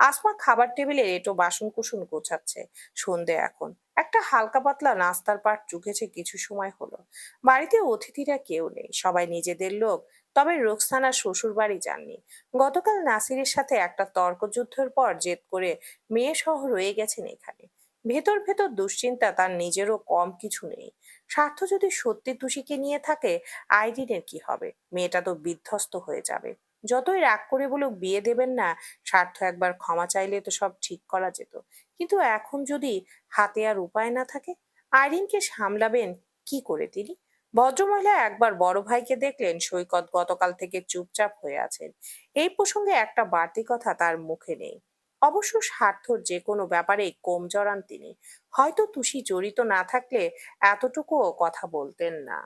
আসমা খাবার টেবিলে এটো বাসন কুসন গোছাচ্ছে। সন্ধে এখন, একটা হালকা পাতলা নাস্তার পাট চুকেছে কিছু সময় হলো। বাড়িতে অতিথিরা কেউ নেই, সবাই নিজেদের লোক। তবে রোকসানা শ্বশুর বাড়ি যাননি। গতকাল নাসিরের সাথে একটা তর্কযুদ্ধের পর জেদ করে মেয়ে সহ রয়ে গেছেন এখানে। ভেতর ভেতর দুশ্চিন্তা তার নিজেরও কম কিছু নেই। স্বার্থ যদি সত্যি তুষিকে নিয়ে থাকে, আইরিনের কি হবে? মেয়েটা তো বিধ্বস্ত হয়ে যাবে। যতই রাগ করে বলুক বিয়ে দেবেন না, স্বার্থ একবার ক্ষমা চাইলে তো সব ঠিক করা যেত। কিন্তু এখন যদি হাতে আর উপায় না থাকে, আইরিনকে সামলাবেন কি করে তিনি? ভদ্রমহিলা একবার বড় ভাইকে দেখলেন, সৈকত গতকাল থেকে চুপচাপ হয়ে আছেন। এই প্রসঙ্গে একটা বাড়তি কথা তার মুখে নেই। অবশ্য স্বার্থর যে কোনো ব্যাপারেই কম জড়ান তিনি। হয়তো তুষি জড়িত না থাকলে এতটুকুও কথা বলতেন না।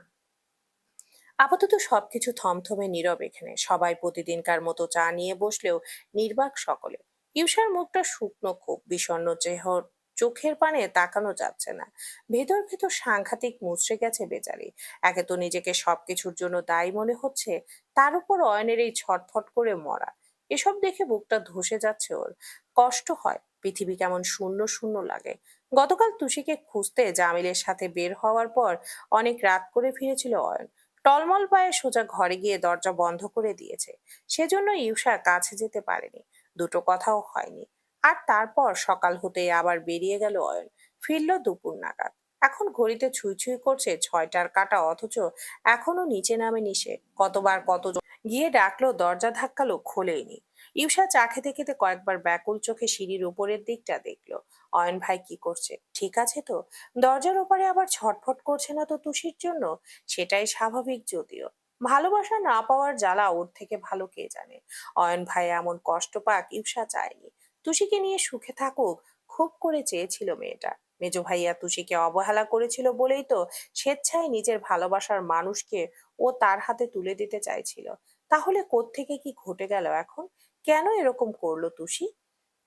আপাতত সবকিছু থমথমে নীরব এখানে। সবাই প্রতিদিনকার মতো চা নিয়ে বসলেও নির্বাক সকলে। ইউসার মুখটা শুকনো, খুব বিষণ্ণ চেহর, চোখের পানে তাকানো যাচ্ছে না। ভেতর ভেতর সাংঘাতিক মুচড়ে গেছে বেচারি। একে তো নিজেকে সবকিছুর জন্য দায়ী মনে হচ্ছে, তার উপর অয়নের এই ছটফট করে মরা। এসব দেখে বুকটা ধসে যাচ্ছে ওর। কষ্ট হয়, পৃথিবী কেমন শূন্য শূন্য লাগে। গতকাল তুষিকে খুঁজতে জামিলের সাথে বের হওয়ার পর অনেক রাত করে ফিরেছিল অয়ন। টলমল পায়ে সোজা ঘরে গিয়ে দরজা বন্ধ করে দিয়েছে। সেজন্য ইউসা কাছে যেতে পারেনি, দুটো কথাও হয়নি। আর তারপর সকাল হতেই আবার বেরিয়ে গেল অয়ন। ফিরল দুপুর নাগাদ। এখন ঘড়িতে ছুঁই ছুঁই করছে 6টার কাটা, অথচ এখনো নিচে নামেনি সে। কতবার কতজন গিয়ে ডাকলো, দরজা ধাক্কালো, খোলেইনি। ইউসা চা খেতে খেতে কয়েকবার ব্যাকুল চোখে সিঁড়ির উপরের দিকটা দেখলো। অয়ন ভাই কি করছে, ঠিক আছে তো? দরজার ওপারে আবার ছটফট করছে না তো তুষির জন্য? সেটাই স্বাভাবিক যদিও। ভালোবাসা না পাওয়ার জ্বালা ওর থেকে ভালো কে জানে। অয়ন ভাই এমন কষ্ট পাক ইউসা চায়নি। তুষিকে নিয়ে সুখে থাকুক খুব করে চেয়েছিল মেয়েটা। মেজো ভাইয়া তুষিকে অবহেলা করেছিল বলেই তো স্বেচ্ছায় নিজের ভালোবাসার মানুষকে ও তার হাতে তুলে দিতে চাইছিল। তাহলে কোত্থেকে কি ঘটে গেল এখন? কেন এরকম করলো তুষি?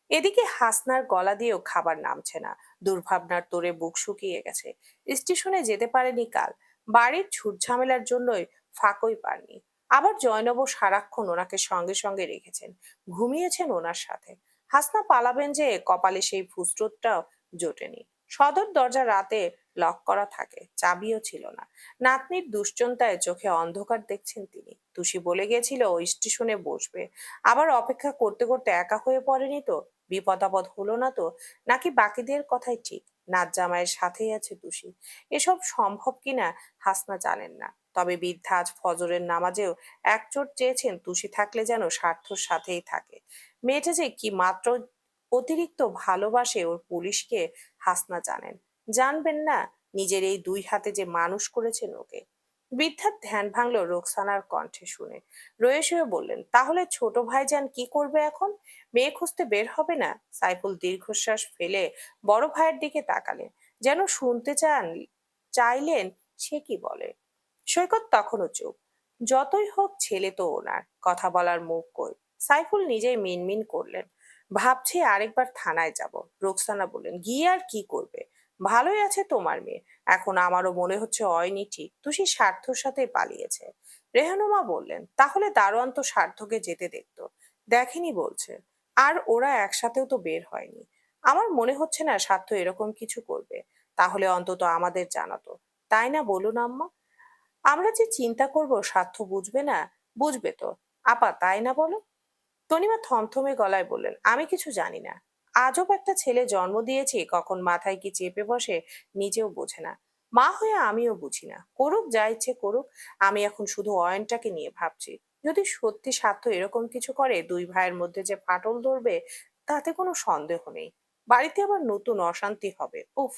এদিকে হাসনার গলা দিয়েও খাবার নামছে না। দুর্ভাবনার তোরে বুক শুকিয়ে গেছে। স্টেশনে যেতে পারেনি কাল, বাড়ির ঝুট ঝামেলার জন্যই ফাঁকই পাননি। আবার জয়নবও সারাক্ষণ ওনাকে সঙ্গে সঙ্গে রেখেছেন, ঘুমিয়েছেন ওনার সাথে। হাসনা পালাবেন যে কপালে সেই ফুসরতটাও জোটেনি। সদর দরজা রাতে লক করা থাকে, চাবিও ছিল না। নাতনির দুশ্চিন্তায় চোখে অন্ধকার দেখছেন তিনি। তুষি বলে গেছিল ওই স্টেশনে বসবে। আবার অপেক্ষা করতে করতে একা হয়ে পড়েনি তো? বিপদ আপদ হলো না তো? নাকি বাকিদের কথাই ঠিক, নাচ জামাইয়ের সাথেই আছে তুষি? এসব সম্ভব কিনা হাসনা জানেন না। তবে বৃদ্ধা আজ ফজরের নামাজেও একচোট চেয়েছেন তুষি থাকলে যেন স্বার্থর সাথেই থাকে। মেয়েটা যে কি মাত্র অতিরিক্ত ভালোবাসে ওর পুলিশকে হাসনা জানেন। জানবেন না, নিজের এই দুই হাতে যে মানুষ করেছেন ওকে। বৃদ্ধার ধ্যান ভাঙলো রোকসানার কণ্ঠে শুনে। রয়েস হয়ে বললেন, তাহলে ছোট ভাইজান কি করবে এখন? মেয়ে খুঁজতে বের হবে না? সাইফুল দীর্ঘশ্বাস ফেলে বড় ভাইয়ের দিকে তাকালেন, যেন শুনতে চাইলেন সে কি বলে। সৈকত তখনও চুপ। যতই হোক ছেলে তো ওনার, কথা বলার মুখ কই। সাইফুল নিজেই মিনমিন করলেন, ভাবছি আরেকবার থানায় যাব। রোকসানা বললেন, গিয়ে আর কি করবে? ভালোই আছে তোমার মেয়ে। এখন আমারও মনে হচ্ছে অয়নি ঠিক, তুষি স্বার্থর সাথে পালিয়েছে। রেহানুমা বললেন, তাহলে দারোয়ান তো স্বার্থকে যেতে দেখতো, দেখেনি বলছে। আর ওরা একসাথেও তো বের হয়নি। আমার মনে হচ্ছে না স্বার্থ এরকম কিছু করবে। তাহলে অন্তত আমাদের জানাতো, তাই না বলুন আম্মা? আমরা যে চিন্তা করব স্বার্থ বুঝবে না? বুঝবে তো আপা, তাই না বলো? তনিমা থমথমে গলায় বললেন, আমি কিছু জানি না। আজব একটা ছেলে জন্ম দিয়েছি, কখন মাথায় কি চেপে বসে নিজেও বোঝে না। মা হয়ে আমিও বুঝি না। করুক যা ইচ্ছে করুক, আমি এখন শুধু অয়নটাকে নিয়ে ভাবছি। যদি সত্যি স্বার্থ এরকম কিছু করে, দুই ভাইয়ের মধ্যে যে ফাটল ধরবে তাতে কোনো সন্দেহ নেই। বাড়িতে আবার নতুন অশান্তি হবে, উফ।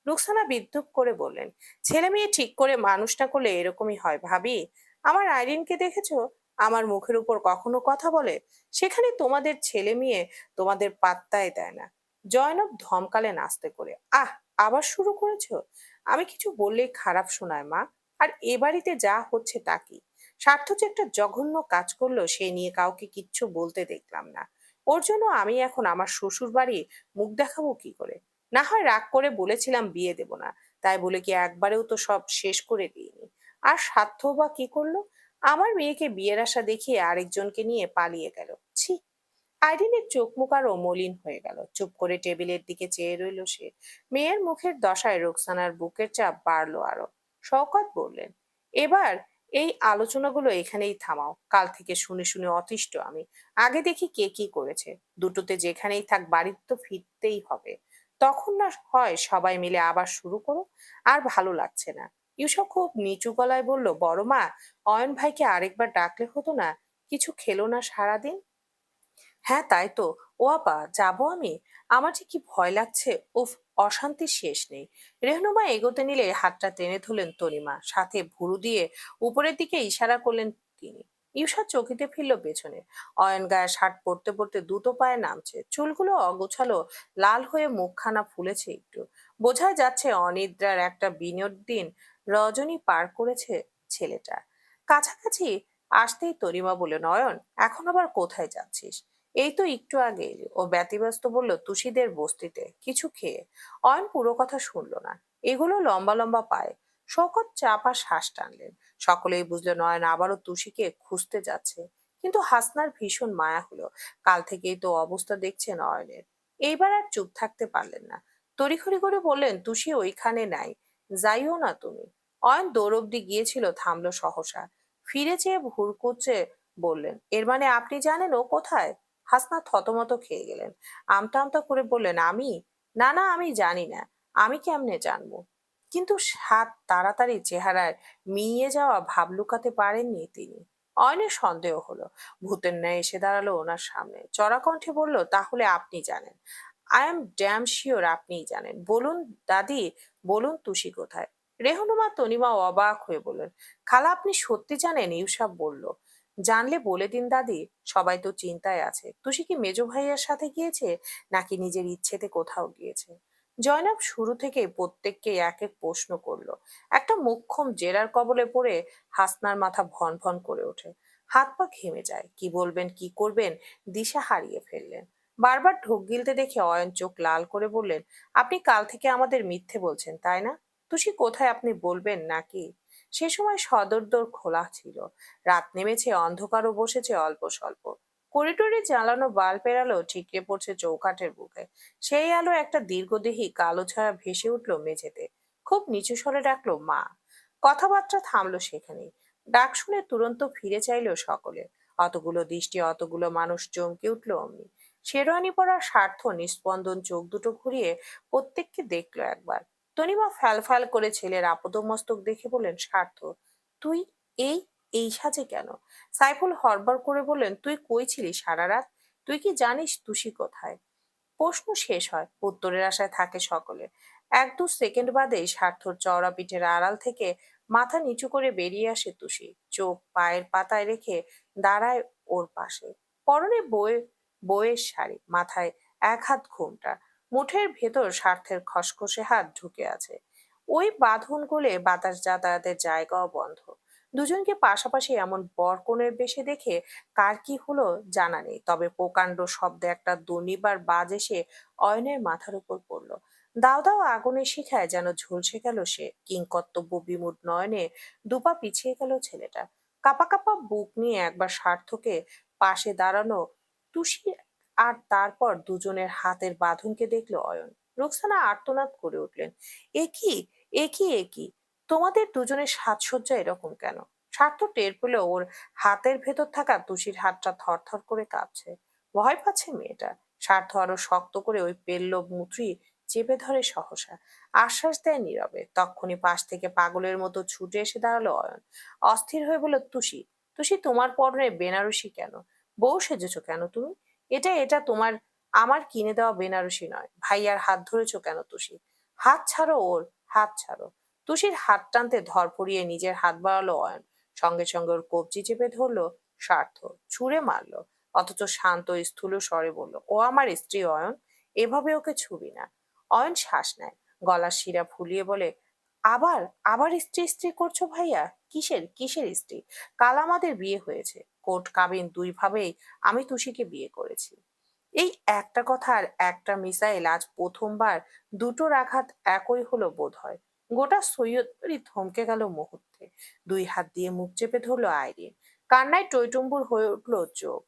রুকসানা বিদ্রুপ করে বললেন, ছেলে মেয়ে ঠিক করে মানুষ না করলে এরকমই হয় ভাবি। আমার আইরিনকে দেখেছো? আমার মুখের উপর কখনো কথা বলে? সেখানে তোমাদের ছেলে মেয়ে তোমাদের পাত্তাই দেয় না। জয়নব ধমকালেন আস্তে করে, আহ, আবার শুরু করেছো? আমি কিছু বললেই খারাপ শোনায় মা। আর এ বাড়িতে যা হচ্ছে তা কি? স্বার্থ যে একটা জঘন্য কাজ করলো সে নিয়ে কাউকে কিচ্ছু বলতে দেখলাম না। ওর জন্য আমি এখন আমার শ্বশুর বাড়ি মুখ দেখাবো কি করে? না হয় রাগ করে বলেছিলাম বিয়ে দেব না, তাই বলে কি একবারেও তো সব শেষ করে দিইনি। আর স্বার্থ বা কি করলো? আমার মেয়েকে বিয়ের আশা দেখিয়ে আরেকজনকে নিয়ে পালিয়ে গেল, ছি। আইরিনের চোখ মুখ আরো মলিন হয়ে গেল। চুপ করে টেবিলের দিকে চেয়ে রইল সে। মেয়ের মুখের দশায় রোকসানার বুকের চাপ বাড়লো আরো। শওকত বললেন, এবার এই আলোচনাগুলো এখানেই থামাও। কাল থেকে শুনে শুনে অতিষ্ঠ আমি। আগে দেখি কে কি করেছে। দুটোতে যেখানেই থাক, বাড়ির তো ফিরতেই হবে। তখন না হয় সবাই মিলে আবার শুরু করো। আর ভালো লাগছে না। ইউসা খুব নিচু গলায় বলল, বড় মা, অয়ন ভাইকে আরেকবার ডাকলে হতো না? কিছু খেলো না সারাদিন। হ্যাঁ তাই তো। ও আপা, যাবো আমি? আমার যে কি ভয় লাগছে, উফ। অশান্তির শেষ নেই। রেহনুমা এগোতে নিলে হাতটা টেনে ধরলেন তনিমা, সাথে ভুরু দিয়ে উপরের দিকে ইশারা করলেন তিনি। ইউসা চকিতে ফিরল পেছনে। অয়ন গায়ে শার্ট পরতে পরতে দ্রুত পায়ে নামছে, চুলগুলো অগোছালো, লাল হয়ে মুখখানা ফুলেছে একটু। বোঝা যাচ্ছে অনিদ্রার একটা বিনোদ দিন রজনী পার করেছে ছেলেটা। কাছাকাছি আসতেই তরিমা বললেন, অয়ন, এখন আবার কোথায় যাচ্ছিস? এই তো একটু আগে এলি। ও ব্যতিব্যস্ত বলল, তুষিদের বস্তিতে কিছু খেয়ে। অয়ন পুরো কথা শুনলো না। এগুলো লম্বা লম্বা পায়। শওকত চাপা শ্বাস টানলেন। সকলেই বুঝলেন অয়ন আবারও তুষিকে খুঁজতে যাচ্ছে। কিন্তু হাসনার ভীষণ মায়া হলো। কাল থেকেই তো অবস্থা দেখছেন অয়নের। এইবার আর চুপ থাকতে পারলেন না। তড়িঘড়ি করে বললেন, তুষি ওইখানে নাই, যাইও না তুমি। অয়ন দৌড় অব্দি গিয়েছিল, থামলো সহসা। ফিরে চেয়ে ভুরকুচে বললেন, এর মানে আপনি জানেন ও কোথায়? হাসনা থতমত খেয়ে গেলেন। আমতা আমতা করে বললেন, আমি? না না, আমি জানি না। আমি কেমনে জানবো? কিন্তু সাত তাড়াতাড়ি চেহারায় মিইয়ে যাওয়া ভাব লুকাতে পারেননি তিনি। অয়নের সন্দেহ হলো। ভূতের ন্যায় এসে দাঁড়ালো ওনার সামনে, চড়া কণ্ঠে বলল, তাহলে আপনি জানেন? আই এম ড্যাম শিওর আপনিই জানেন। বলুন দাদি, বলুন তুষি কোথায়? রেহনুমা তনিমা অবাক হয়ে বললেন, খালা, আপনি সত্যি জানেন? ইউসাব বলল, জানলে বলে দিন দাদি। সবাই তো চিন্তায় আছে, তুষি কি মেজো ভাইয়ের সাথে গিয়েছে নাকি নিজের ইচ্ছেতে কোথাও গিয়েছে? জয়নাব শুরু থেকে প্রত্যেককে এক এক প্রশ্ন করলো। একটা মোক্ষম জেরার কবলে পড়ে হাসনার মাথা ভন ভন করে ওঠে। হাত পা ঘেমে যায়, কি বলবেন কি করবেন দিশা হারিয়ে ফেললেন। বারবার ঢোক গিলতে দেখে অয়ন চোখ লাল করে বললেন, আপনি কাল থেকে আমাদের মিথ্যে বলছেন তাই না? তুষি কোথায় আপনি বলবেন নাকি? সে সময় সদর দোর খোলা ছিল। রাত নেমেছে, অন্ধকারও বসেছে অল্প স্বল্প। করিডোরে জ্বালানো বাল্বের আলো ঠিকরে পড়ছে চৌকাঠের বুকে। সেই আলো একটা দীর্ঘদেহী কালো ছায়া ভেসে উঠল মেঝেতে। খুব নিচু স্বরে ডাকলো, মা। কথাবার্তা থামলো সেখানেই। ডাক শুনে তুরন্ত ফিরে চাইলো সকলে। অতগুলো দৃষ্টি, অতগুলো মানুষ, চমকে উঠলো অমনি। শেরওয়ানি পরা স্বার্থ নিস্পন্দন চোখ দুটো ঘুরিয়ে প্রত্যেককে দেখলো একবার। তনিমা ফ্যাল ফ্যাল করে ছেলের আপাদমস্তক দেখে বললেন, স্বার্থ, তুই এই এই সাজে কেন? সাইফুল হড়বড় করে বললেন, তুই কই ছিলি সারা রাত? তুই কি জানিস তুষি কোথায়? প্রশ্ন শেষ হয়, উত্তরের আশায় থাকে সকলে। এক দু সেকেন্ড বাদেই স্বার্থর চওড়া পিঠের আড়াল থেকে মাথা নিচু করে বেরিয়ে আসে তুষি, চোখ পায়ের পাতায় রেখে দাঁড়ায় ওর পাশে। পরনে বইয়ের শাড়ি, মাথায় এক হাত ঘোমটা, মুঠের ভেতর স্বার্থের খসখসে হাত ঢুকে আছে। ওই বাঁধন গলে বাতাস যাতায়াতের জায়গাও বন্ধ। দুজনকে পাশাপাশি এমন বরকনের বেশে দেখে কার কি হলো জানা নেই, তবে প্রকাণ্ড শব্দে একটা দুর্নিবার বাজ এসে অয়নের মাথার উপর পড়ল। দাও দাও আগুনের শিখায় যেন ঝলসে গেল সে, কিংকর্তব্য বিমূঢ় নয়নে দুপা পিছিয়ে গেল ছেলেটা। কাপা কাপা বুক নিয়ে একবার স্বার্থকে পাশে দাঁড়ানো টুসি, আর তারপর দুজনের হাতের বাঁধনকে দেখলো অয়ন। রুকসানা আর্তনাদ করে উঠলেন, এ কি, এ কি, এ কি! তোমাদের দুজনের সাজসজ্জা এরকম কেন? স্বার্থ টের পেল ওর হাতের ভেতর থাকা তুষির হাতটা থরথর করে কাঁপছে। ভয় পাচ্ছে মেয়েটা। স্বার্থ আরো শক্ত করে ওই পেল্লব মুঠি চেপে ধরে সহসা, আশ্বাস দেয় নীরবে। তক্ষুনি পাশ থেকে পাগলের মতো ছুটে এসে দাঁড়ালো অয়ন। অস্থির হয়ে বলল, তুষি, তুষি, তোমার পরনে বেনারসি কেন? বউ সেজেছো কেন তুমি? এটা এটা তোমার, আমার কিনে দেওয়া বেনারসি নয়। ভাইয়ার হাত ধরেছো কেন তুষি? হাত ছাড়ো ওর, হাত ছাড়ো। তুষির হাত টানতে ধরপড়িয়ে নিজের হাত বাড়ালো অয়ন। সঙ্গে সঙ্গে ওর কবজি চেপে ধরলো স্বার্থ, ছুঁড়ে মারলো। অথচ শান্ত স্থূল স্বরে বলল, ও আমার স্ত্রী অয়ন, এভাবে ওকে ছুবি না। অয়ন শ্বাস নেয়, গলার শিরা ফুলিয়ে বলে, আবার আবার স্ত্রী স্ত্রী করছো ভাইয়া? কিসের কিসের স্ত্রী? কাল আমাদের বিয়ে হয়েছে, কোর্ট কাবিন দুই ভাবেই আমি তুষিকে বিয়ে করেছি। এই একটা কথা আর একটা মিসাইল আজ প্রথমবার দুটোর আঘাত একই হলো বোধ হয়। গোটা সৈয়দপুরই থমকে গেল মুহূর্তে। দুই হাত দিয়ে মুখ চেপে ধরলো আইরিন। কান্নায় টইটুম্বুর হয়ে উঠল চোখ।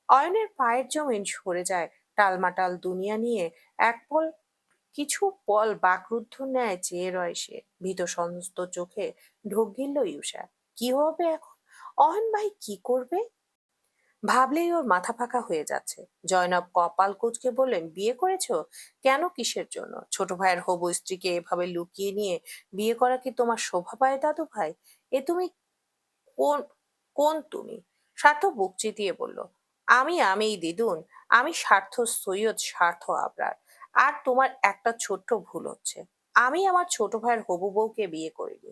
অয়নের পায়ের জমিন সরে যায়। টালমাটাল দুনিয়া নিয়ে এক পল, কিছু পল বাকরুদ্ধ ন্যায় চেয়ে রয় সে। ভীত সমস্ত চোখে ঢোক গিলল ইউষা। কি হবে এখন? অয়ন ভাই কি করবে? ভাবলেই ওর মাথা ফাঁকা হয়ে যাচ্ছে। জয়নব কপাল কুঁচকে বললেন, বিয়ে করেছো? কেন, কিসের জন্য? ছোট ভাইয়ের হবু স্ত্রীকে এভাবে লুকিয়ে নিয়ে বিয়ে করা কি তোমার শোভা পায় দাদু ভাই? এ তুমি কোন, কোন তুমি? স্বার্থ বুক চিতিয়ে বলল, আমিই দিদুন, আমি স্বার্থ সৈয়দ, স্বার্থ আবরার। আর তোমার একটা ছোট্ট ভুল হচ্ছে, আমি আমার ছোট ভাইয়ের হবু বউকে বিয়ে করিনি।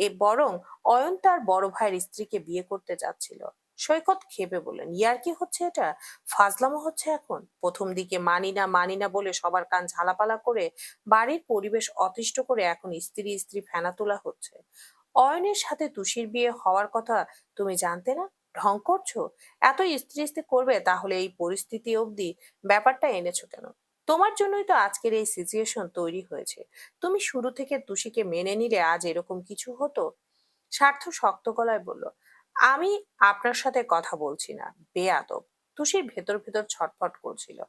এ বরং অয়ন তার বড় ভাইয়ের স্ত্রীকে বিয়ে করতে যাচ্ছিল। সৈকত ক্ষেপে বললেন, ইয়ার কি হচ্ছে এটা? ফাজলামো হচ্ছে এখন। প্রথম দিকে মানি না মানি না বলে সবার কান ঝালাপালা করে বাড়ির পরিবেশ অতিষ্ঠ করে এখন স্ত্রী স্ত্রী ফেনা তোলা হচ্ছে। অয়নের সাথে তুষির বিয়ে হওয়ার কথা তুমি জানতে না? ঢং করছো? এত স্ত্রী স্ত্রী করবে তাহলে এই পরিস্থিতি অবধি ব্যাপারটা এনেছো কেন? তোমার জন্যই তো আজকের এই সিচুয়েশন তৈরি হয়েছে। তুমি শুরু থেকে তুষিকে মেনে নিলে আজ এরকম কিছু হতো? স্বার্থ শক্ত গলায় বলল, আমি আপনার সাথে কথা বলছি না, বেয়াদব। তুষির ভেতর ভেতর ছটফট করছিল।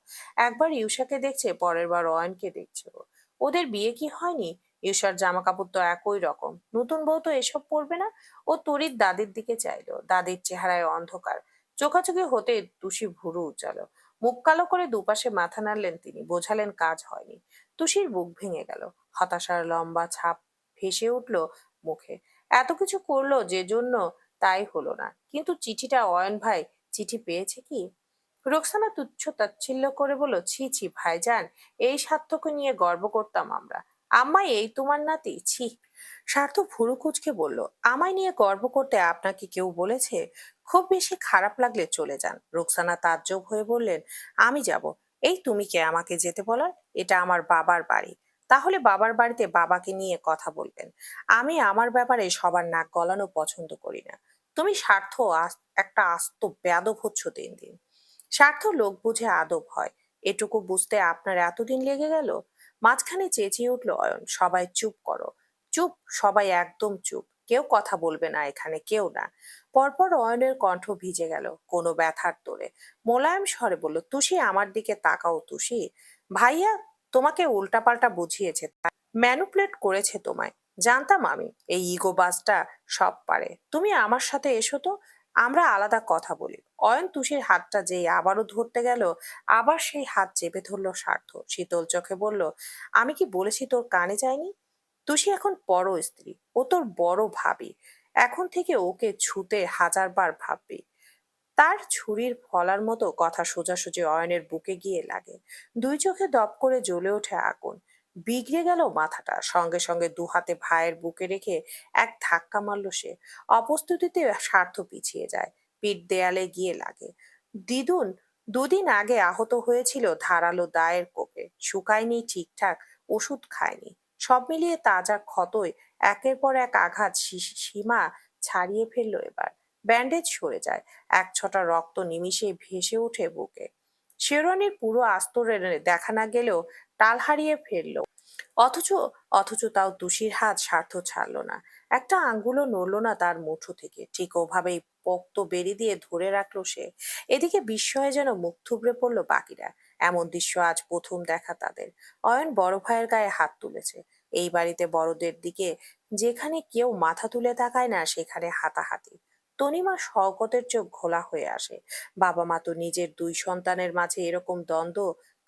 একবার ইউষাকে দেখছে, পরের বার অয়নকে দেখছে ও। ওদের বিয়ে কি হয়নি? ইউষার জামা কাপড় তো একই রকম, নতুন বউ তো এসব পরবে না। ও তরির দাদির দিকে চাইলো। দাদির চেহারায় অন্ধকার। চোখাচোখি হতে তুষি ভুরু উচালো। মুখ কালো করে দুপাশে মাথা নাড়লেন তিনি, বোঝালেন কাজ হয়নি। তুষির বুক ভেঙে গেল। হতাশার লম্বা ছাপ ভেসে উঠল মুখে। এত কিছু করলো যে জন্য, তাই হলো না। কিন্তু চিঠিটা অয়ন ভাই চিঠি পেয়েছে কি? রোকসানা তুচ্ছ তাচ্ছিল্য করে বলল, ছি ছি ভাইজান, এই স্বার্থকে নিয়ে গর্ব করতাম আমরা। আম্মা এই তোমার নাতি, ছি! স্বার্থ ভুরু কুঁচকে বলল, আমায় নিয়ে গর্ব করতে আপনাকে কেউ বলেছে? খুব বেশি খারাপ লাগলে চলে যান। রোকসানা তাজ্জব হয়ে বললেন, আমি যাব? এই তুমি কে আমাকে যেতে বলার? এটা আমার বাবার বাড়ি। তাহলে বাবার বাড়িতে বাবাকে নিয়ে কথা বলবেন। আমি আমার ব্যাপারে সবার নাক গলানো পছন্দ করি না। তুমি স্বার্থ একটা আস্ত বেয়াদব হচ্ছ দিন দিন। স্বার্থ লোক বুঝে আদব হয়, এটুকু বুঝতে আপনার এতদিন লেগে গেল? মাঝখানে চেঁচিয়ে উঠল অয়ন, সবাই চুপ করো, চুপ, সবাই একদম চুপ, কেউ কথা বলবে না এখানে, কেউ না। পরপর অয়নের কণ্ঠ ভিজে গেল কোনো ব্যথার তোড়ে। মোলায়েম স্বরে বলল, তুষি আমার দিকে তাকাও তুষি। ভাইয়া তোমাকে উল্টাপাল্টা বুঝিয়েছে, ম্যানুপুলেট করেছে তোমায়। জানতাম আমি এই ইগো বাসটা সব পারে। তুমি আমার সাথে এসো তো, আমরা আলাদা কথা বলি। অয়ন তুষির হাতটা যেই আবারও ধরতে গেল, আবার সেই হাত চেপে ধরল স্বার্থ। শীতল চোখে বলল, আমি কি বলেছি তোর কানে যায়নি? তুষি এখন বড় স্ত্রী, ও তোর বড় ভাবি। এখন থেকে ওকে ছুতে হাজারবার ভাববি। তার ছুরির ফলার মতো কথা সোজাসুজি অয়নের বুকে গিয়ে লাগে। দুই চোখে দপ করে জ্বলে ওঠে আগুন। বিগড়ে গেল মাথাটা। সঙ্গে সঙ্গে দু হাতে ভাইয়ের বুকে রেখে এক ধাক্কা মারল সে। অপ্রস্তুতিতে স্বার্থ পিছিয়ে যায়, পিঠ দেয়ালে গিয়ে লাগে। দিদুন দুদিন আগে আহত হয়েছিল ধারালো দায়ের কোপে, শুকায়নি ঠিকঠাক, ওষুধ খায়নি। সব মিলিয়ে তাজা ক্ষতই একের পর এক আঘাত সীমা ছাড়িয়ে ফেললো এবার। ব্যান্ডেজ সরে যায়, এক ছটা রক্ত নিমিষেই ভেসে ওঠে বুকে। শেরওয়ানির পুরো আস্তরের দেখা না গেলেও টাল হারিয়ে ফেলল। অথচ অথচ তাও তুষির হাত স্বার্থ ছাড়লো না। একটা আঙ্গুলও নড়লো না তার মুঠো থেকে। ঠিক ওভাবেই পোক্ত বেরি দিয়ে ধরে রাখলো সে। এদিকে বিস্ময়ে যেন মুখ থুবড়ে পড়লো বাকিরা। এমন দৃশ্য আজ প্রথম দেখা তাদের। অয়ন বড় ভাইয়ের গায়ে হাত তুলেছে। এই বাড়িতে বড়দের দিকে যেখানে কেউ মাথা তুলে তাকায় না, সেখানে হাতাহাতি। তনিমা শওকতের চোখ ঘোলা হয়ে আসে। বাবা মা তো নিজের দুই সন্তানের মাঝে এরকম দ্বন্দ্ব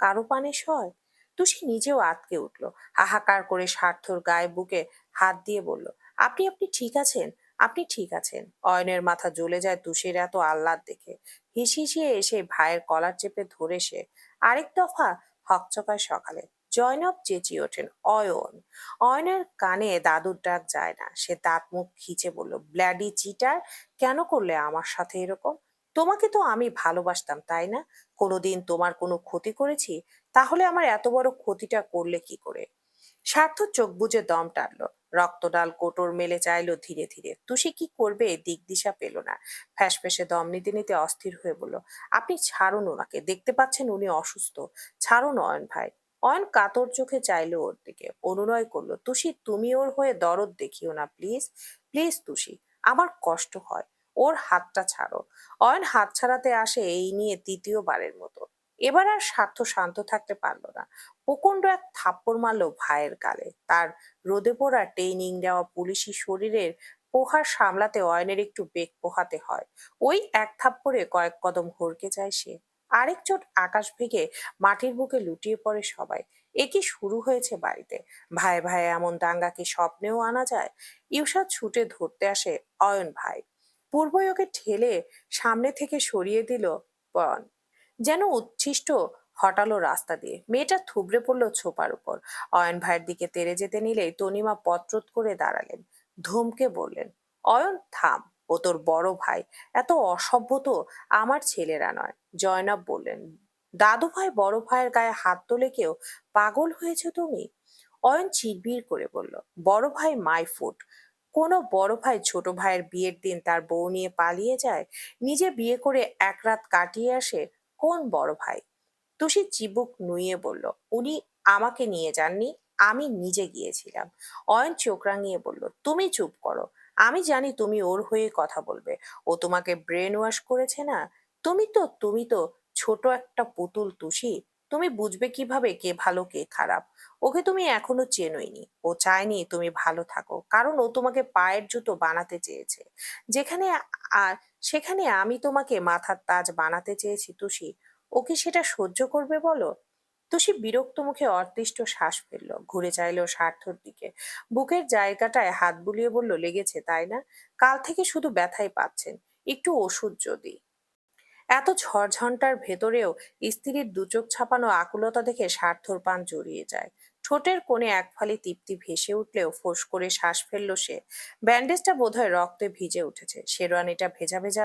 কারো পানে সয়। টুসি নিজেও আঁতকে উঠল। হাহাকার করে স্বার্থর গায়ে বুকে হাত দিয়ে বলল, আপনি আপনি ঠিক আছেন? আপনি ঠিক আছেন? অয়নের মাথা জ্বলে যায় তুষির এত আহ্লাদ দেখে। হিসিয়ে এসে ভাইয়ের কলার চেপে ধরে সে। আরেক দফা হকচকায় সকালে। জয়নব চেঁচিয়ে ওঠেন, অয়ন! অয়নের কানে দাদুর ডাক যায় না। সে দাঁত মুখ খিচে বলল, ব্ল্যাডি চিটার! কেন করলে আমার সাথে এরকম? তোমাকে তো আমি ভালোবাসতাম, তাই না? কোনোদিন তোমার কোনো ক্ষতি করেছি? তাহলে আমার এত বড় ক্ষতিটা করলে কি করে? স্বার্থ চোখ বুজে দম টানলো। রক্তডাল কোটর মেলে চাইলো ধীরে ধীরে। তুষি কি করবে দিক দিশা পেল না। ফ্যাসফ্যাসে দম নিতে নিতে অস্থির হয়ে বলল, আপনি ছাড়ুন ওনাকে, দেখতে পাচ্ছেন উনি অসুস্থ। ছাড়ুন অয়ন ভাই। অয়ন কাতর চোখে চাইলো ওর দিকে, অনুনয় করলো, তুষি তুমি ওর হয়ে দরদ দেখিও না প্লিজ। প্লিজ তুষি, আমার কষ্ট হয়। ওর হাতটা ছাড়ো। অয়ন হাত ছাড়াতে আসে এই নিয়ে তৃতীয়বারের মতো। এবার আর স্বার্থ শান্ত থাকতে পারলো না। প্রচণ্ড এক থাপ্পড় মারলো ভাইয়ের গালে। তার রোদে পোড়া ট্রেনিং দেওয়া পুলিশি শরীরের প্রহার সামলাতে অয়নের একটু বেগ পোহাতে হয়। ওই এক থাপ্পড়ে কয়েক কদম হড়কে যায় সে। আরেক চোট আকাশ ভেঙে মাটির বুকে লুটিয়ে পড়ে সবাই। এ কি শুরু হয়েছে বাড়িতে? ভাই ভাই এমন দাঙ্গা কি স্বপ্নেও আনা যায়? ইউসাদ ছুটে ধরতে আসে অয়ন ভাই। পূর্বয়োগে ঠেলে সামনে থেকে সরিয়ে দিল পয়ন, যেন উচ্ছিষ্ট হটালো রাস্তা দিয়ে। মেয়েটা থুবড়ে পড়লো ছোপার উপর। অয়ন ভাইয়ের দিকে তেড়ে যেতে নিলেই তনিমা পত্রত করে দাঁড়ালেন। ধমকে বললেন, অয়ন থাম, ও তোর বড় ভাই। এত অসভ্য তো আমার ছেলেরা নয়। জয়নব বললেন, দাদু ভাই বড় ভাইয়ের গায়ে হাত তোলে কেউ? পাগল হয়েছে তুমি? অয়ন চিরবির করে বলল, বড় ভাই মাই ফুট। কোনো বড় ভাই ছোট ভাইয়ের বিয়ের দিন তার বউ নিয়ে পালিয়ে যায়, নিজে বিয়ে করে এক রাত কাটিয়ে আসে? কোন বড় ভাই? টুসি চিবুক নুইয়ে বলল, উনি আমাকে নিয়ে যাননি, আমি নিজে গিয়েছিলাম। অয়ন চোখ রাঙিয়ে বলল, তুমি চুপ করো। আমি জানি তুমি ওর হয়ে কথা বলবে। ও তোমাকে ব্রেন ওয়াশ করেছে না? তুমি তো ছোট একটা পুতুল টুসি। তুমি বুঝবে কিভাবে কে ভালো কে খারাপ? ওকে তুমি এখনো চেনোইনি। ও চায়নি তুমি ভালো থাকো, কারণ ও তোমাকে পায়ের জুতো বানাতে চেয়েছে। যেখানে সেখানে আমি তোমাকে মাথার তাজ বানাতে চেয়েছি টুসি। ও কি সেটা সহ্য করবে বলো? টুসি বিরক্ত মুখে অতৃষ্ট শ্বাস ফেলল, ঘুরে চাইলো স্বার্থর দিকে। বুকের জায়গাটায় হাত বুলিয়ে বলল, লেগেছে তাই না? কাল থেকে শুধু ব্যথাই পাচ্ছেন, একটু ওষুধ যদি। এত ঝড়ঝঞ্টার ভেতরেও স্ত্রীর দুচোখ ছাপানো আকুলতা দেখে স্বার্থর পান জড়িয়ে যায়। ঠোঁটের কোণে এক ফালি তৃপ্তি ভেসে উঠলেও ফোঁস করে শ্বাস ফেলল সে। ব্যান্ডেজটা বোধহয় রক্তে ভিজে উঠেছে। শেরওয়ানিটা ভেজা ভেজা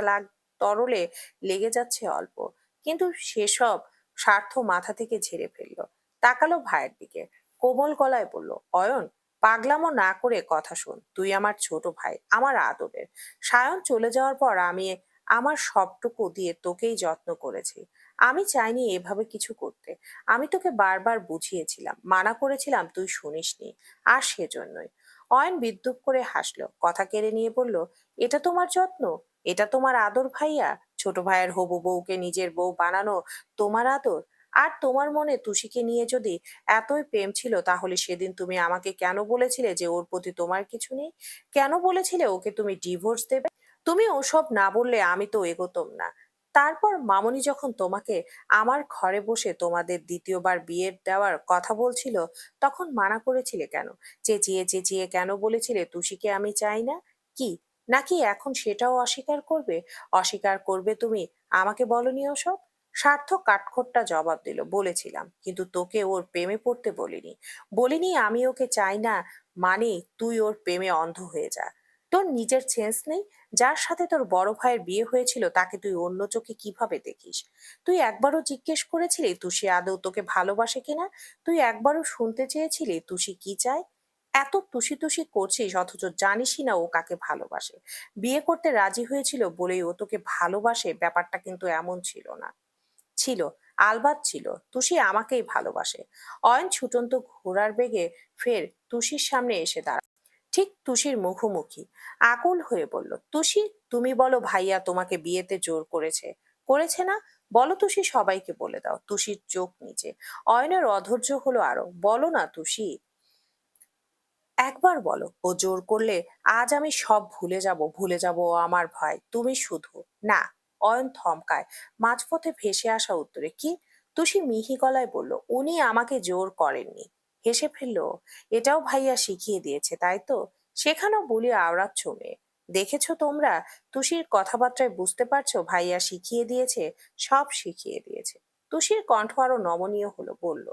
তরলে লেগে যাচ্ছে অল্প। কিন্তু সেসব স্বার্থ মাথা থেকে ঝেড়ে ফেললো। তাকালো ভাইয়ের দিকে, কোমল গলায় বলল, অয়ন, পাগলামো না করে কথা শোন। তুই আমার ছোট ভাই, আমার আদরের। সায়ন চলে যাওয়ার পর আমি আমার সবটুকু দিয়ে তোকেই যত্ন করেছি। আমি চাইনি এভাবে কিছু করতে। আমি তোকে বারবার বুঝিয়েছিলাম, মানা করেছিলাম, তুই শুনিসনি। আর সেজন্যই। অয়ন বিদ্রুপ করে হাসলো, কথা কেড়ে নিয়ে বলল, এটা তোমার যত্ন? এটা তোমার আদর ভাইয়া? ছোট ভাইয়ের হবু বউকে নিজের বউ বানানো তোমার আদর? আর তোমার মনে তুষিকে নিয়ে যদি এতই প্রেম ছিল, তাহলে সেদিন তুমি আমাকে কেন বলেছিলে যে ওর প্রতি তোমার কিছু নেই? কেন বলেছিলে ওকে তুমি ডিভোর্স দেবে? তুমি ওসব না বললে আমি তো এগোতম না। তারপর মামুনি যখন তোমাকে আমার ঘরে বসে তোমাদের দ্বিতীয়বার বিয়ে দেওয়ার কথা বলছিল, তখন মানা করেছিলে কেন? চেঁচিয়ে চেঁচিয়ে কেন বলেছিলে তুষিকে আমি চাই না? কি, নাকি এখন সেটাও অস্বীকার করবে? অস্বীকার করবে তুমি? আমাকে বলনি ওসব? স্বার্থ কাঠখোট্টা জবাব দিল, বলেছিলাম, কিন্তু তোকে ওর প্রেমে পড়তে বলিনি। বলিনি আমি ওকে চাই না, মানে তুই ওর প্রেমে অন্ধ হয়ে যা। তোর নিজের সেন্স নেই? যার সাথে তোর বড় ভাইয়ের বিয়ে হয়েছিল তাকে তুই অন্য চোখে কিভাবে দেখিস? তুই একবারও জিজ্ঞেস করেছিলি তুষি আদৌ তোকে ভালোবাসে কিনা? তুই একবারও শুনতে চেয়েছিলি তুষি কি চায়? এত তুষি তুষি করছিস অথচ জানিসই না ও কাকে ভালোবাসে। বিয়ে করতে রাজি হয়েছিল বলেই ও তোকে ভালোবাসে, ব্যাপারটা কিন্তু এমন ছিল না। ছিল, আলবাত ছিল। তুষি আমাকেই ভালোবাসে। অয়ন ছুটন্ত ঘোড়ার বেগে ফের তুষির সামনে এসে দাঁড়ায়, ঠিক তুষির মুখোমুখি। আকুল হয়ে বলল, তুষি, তুমি বলো ভাইয়া তোমাকে বিয়েতে জোর করেছে? করেছে না? বলো তুষি, সবাইকে বলে দাও। তুষির চোখ নিচে। অয়নের অধৈর্য হলো আরো। বলো না তুষি, একবার বলো। ও জোর করলে আজ আমি সব ভুলে যাব, ভুলে যাব ও আমার ভয়। তুমি শুধু। না। অয়ন থমকায় মাঝপথে ভেসে আসা উত্তরে। কি? তুষি মিহি গলায় বলল, উনি আমাকে জোর করেননি। হেসে ফেলল ও। এটাও ভাইয়া শিখিয়ে দিয়েছে তাই তো? শেখানো বলি আওড়াচ্ছ মেয়ে। দেখেছো তোমরা? তুষির কথাবার্তায় বুঝতে পারছো ভাইয়া শিখিয়ে দিয়েছে, সব শিখিয়ে দিয়েছে। তুষির কণ্ঠ আরো নমনীয় হলো, বলল,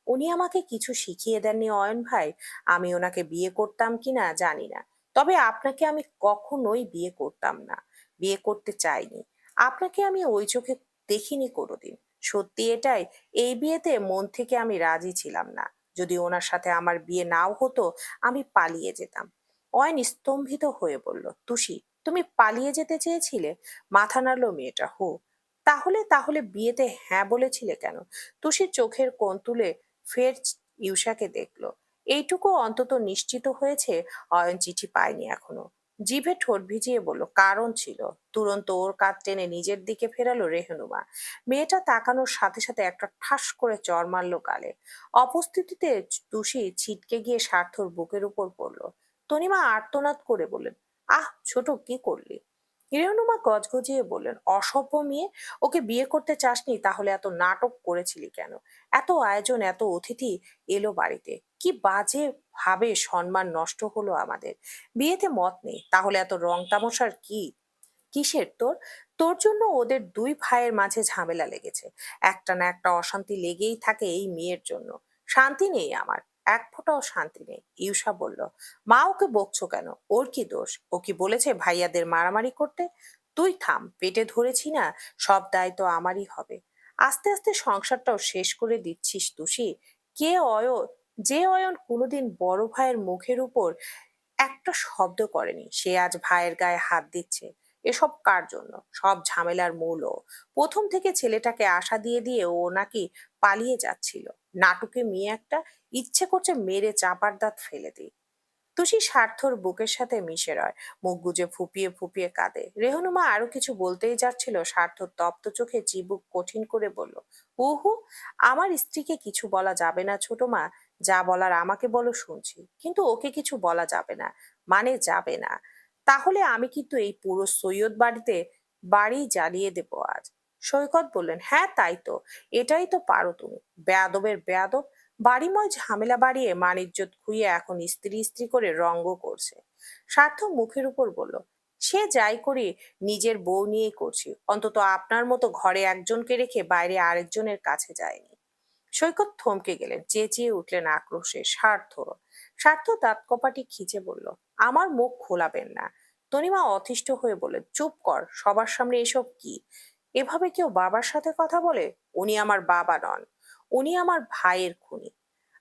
উনি আমাকে কিছু শিখিয়ে দেননি অয়ন ভাই। আমি ওনাকে বিয়ে করতাম কিনা জানি না, তবে আপনাকে আমি কখনোই বিয়ে করতাম না, বিয়ে করতে চাইনি। আপনাকে আমি ওই চোখে দেখিনি কোনোদিন। সত্যি এটাই। এই বিয়েতে মন থেকে আমি রাজি ছিলাম না। যদি ওনার সাথে আমার বিয়ে নাও হতো, আমি পালিয়ে যেতাম। অয়ন স্তম্ভিত হয়ে বলল, তুষি, তুমি পালিয়ে যেতে চেয়েছিলে? মাথা নাড়ল মেয়েটা। হো, তাহলে তাহলে বিয়েতে হ্যাঁ বলেছিলে কেন? তুষির চোখের কোণ তুলে ফের ইউষাকে দেখলো। এইটুকু অন্তত নিশ্চিত হয়েছে অয়ন চিঠি পায়নি এখনো। জিভে ঠোঁট ভিজিয়ে বলল, কারণ ছিল। তুরন্ত ওর কাঁধ টেনে নিজের দিকে ফেরালো রেহনুমা। মেয়েটা তাকানোর সাথে সাথে একটা ঠাস করে চড় মারল গালে। অপস্থিতিতে তুষি ছিটকে গিয়ে স্বার্থর বুকের উপর পড়ল। তনিমা আর্তনাদ করে বললেন, আহ ছোট, কি করলি? রেহনুমা গজগজিয়ে বললেন, অসভ্য মেয়ে। ওকে বিয়ে করতে চাসনি তাহলে এত নাটক করেছিলি কেন? এত আয়োজন, এত অতিথি এলো বাড়িতে, কি বাজে ভাবে সম্মান নষ্ট হলো আমাদের। বিয়েতে মত নেই তাহলে এত রং তামাশার কি? কিসের তোর? তোর জন্য ওদের দুই ভাইয়ের মাঝে ঝামেলা লেগেছে। একটা না একটা অশান্তি লেগেই থাকে এই মেয়ের জন্য। শান্তি নেই আমার, এক ফোঁটাও শান্তি নেই। ইউষা বলল, মা ওকে বকছো কেন? ওর কি দোষ? ও কি বলেছে ভাইয়াদের মারামারি করতে? তুই থাম, পেটে ধরেছি না, সব দায়িত্ব আমারই হবে। আস্তে আস্তে সংসারটাও শেষ করে দিচ্ছিস তুষি। কে অয়ন? যে অয়ন কোনোদিন বড় ভাইয়ের মুখের উপর একটা শব্দ করেনি, সে আজ ভাইয়ের গায়ে হাত দিচ্ছে। এসব কার জন্য? সব ঝামেলার মূল ও। প্রথম থেকে ছেলেটাকে আশা দিয়ে দিয়ে ও নাকি পালিয়ে যাচ্ছিল। নাটুকে মেয়ে একটা, ইচ্ছে করছে মেরে চাপার দাঁত ফেলে দিই। তুষি স্বার্থর বুকের সাথে মিশে রয়, মুখ গুজে ফুপিয়ে ফুপিয়ে কাঁদে। রেহনুমা আরো কিছু বলতেই যাচ্ছিল, স্বার্থ তপ্ত চোখে চিবুক কঠিন করে বলল, উহু, আমার স্ত্রীকে কিছু বলা যাবে না ছোট মা। যা বলার আমাকে বলো, শুনছি, কিন্তু ওকে কিছু বলা যাবে না। মানে যাবে না। তাহলে আমি কিন্তু এই পুরো সৈয়দ বাড়িতে বাড়ি জ্বালিয়ে দেবো আজ। সৈকত বললেন, হ্যাঁ তাই তো, এটাই তো পারো তুমি। বেয়াদবের বেয়াদব। বাড়িময় ঝামেলা বাড়িয়ে মান ইজ্জত খুইয়ে এখন স্ত্রী স্ত্রী করে রঙ্গ করছে। স্বার্থ মুখের উপর বলল, সে যাই করি নিজের বউ নিয়েই করছি, অন্তত আপনার মতো ঘরে একজনকে রেখে বাইরে আরেকজনের কাছে যায়নি। সৈকত থমকে গেলেন, চেঁচিয়ে উঠলেন আক্রোশে, স্বার্থ। স্বার্থ দাঁত কপাটি খিচে বলল, আমার মুখ খোলাবেন না। তনিমা অতিষ্ঠ হয়ে বললেন, চুপ কর, সবার সামনে এসব কি? এভাবে কেউ বাবার সাথে কথা বলে? উনি আমার বাবা নন, উনি আমার ভাইয়ের খুনি,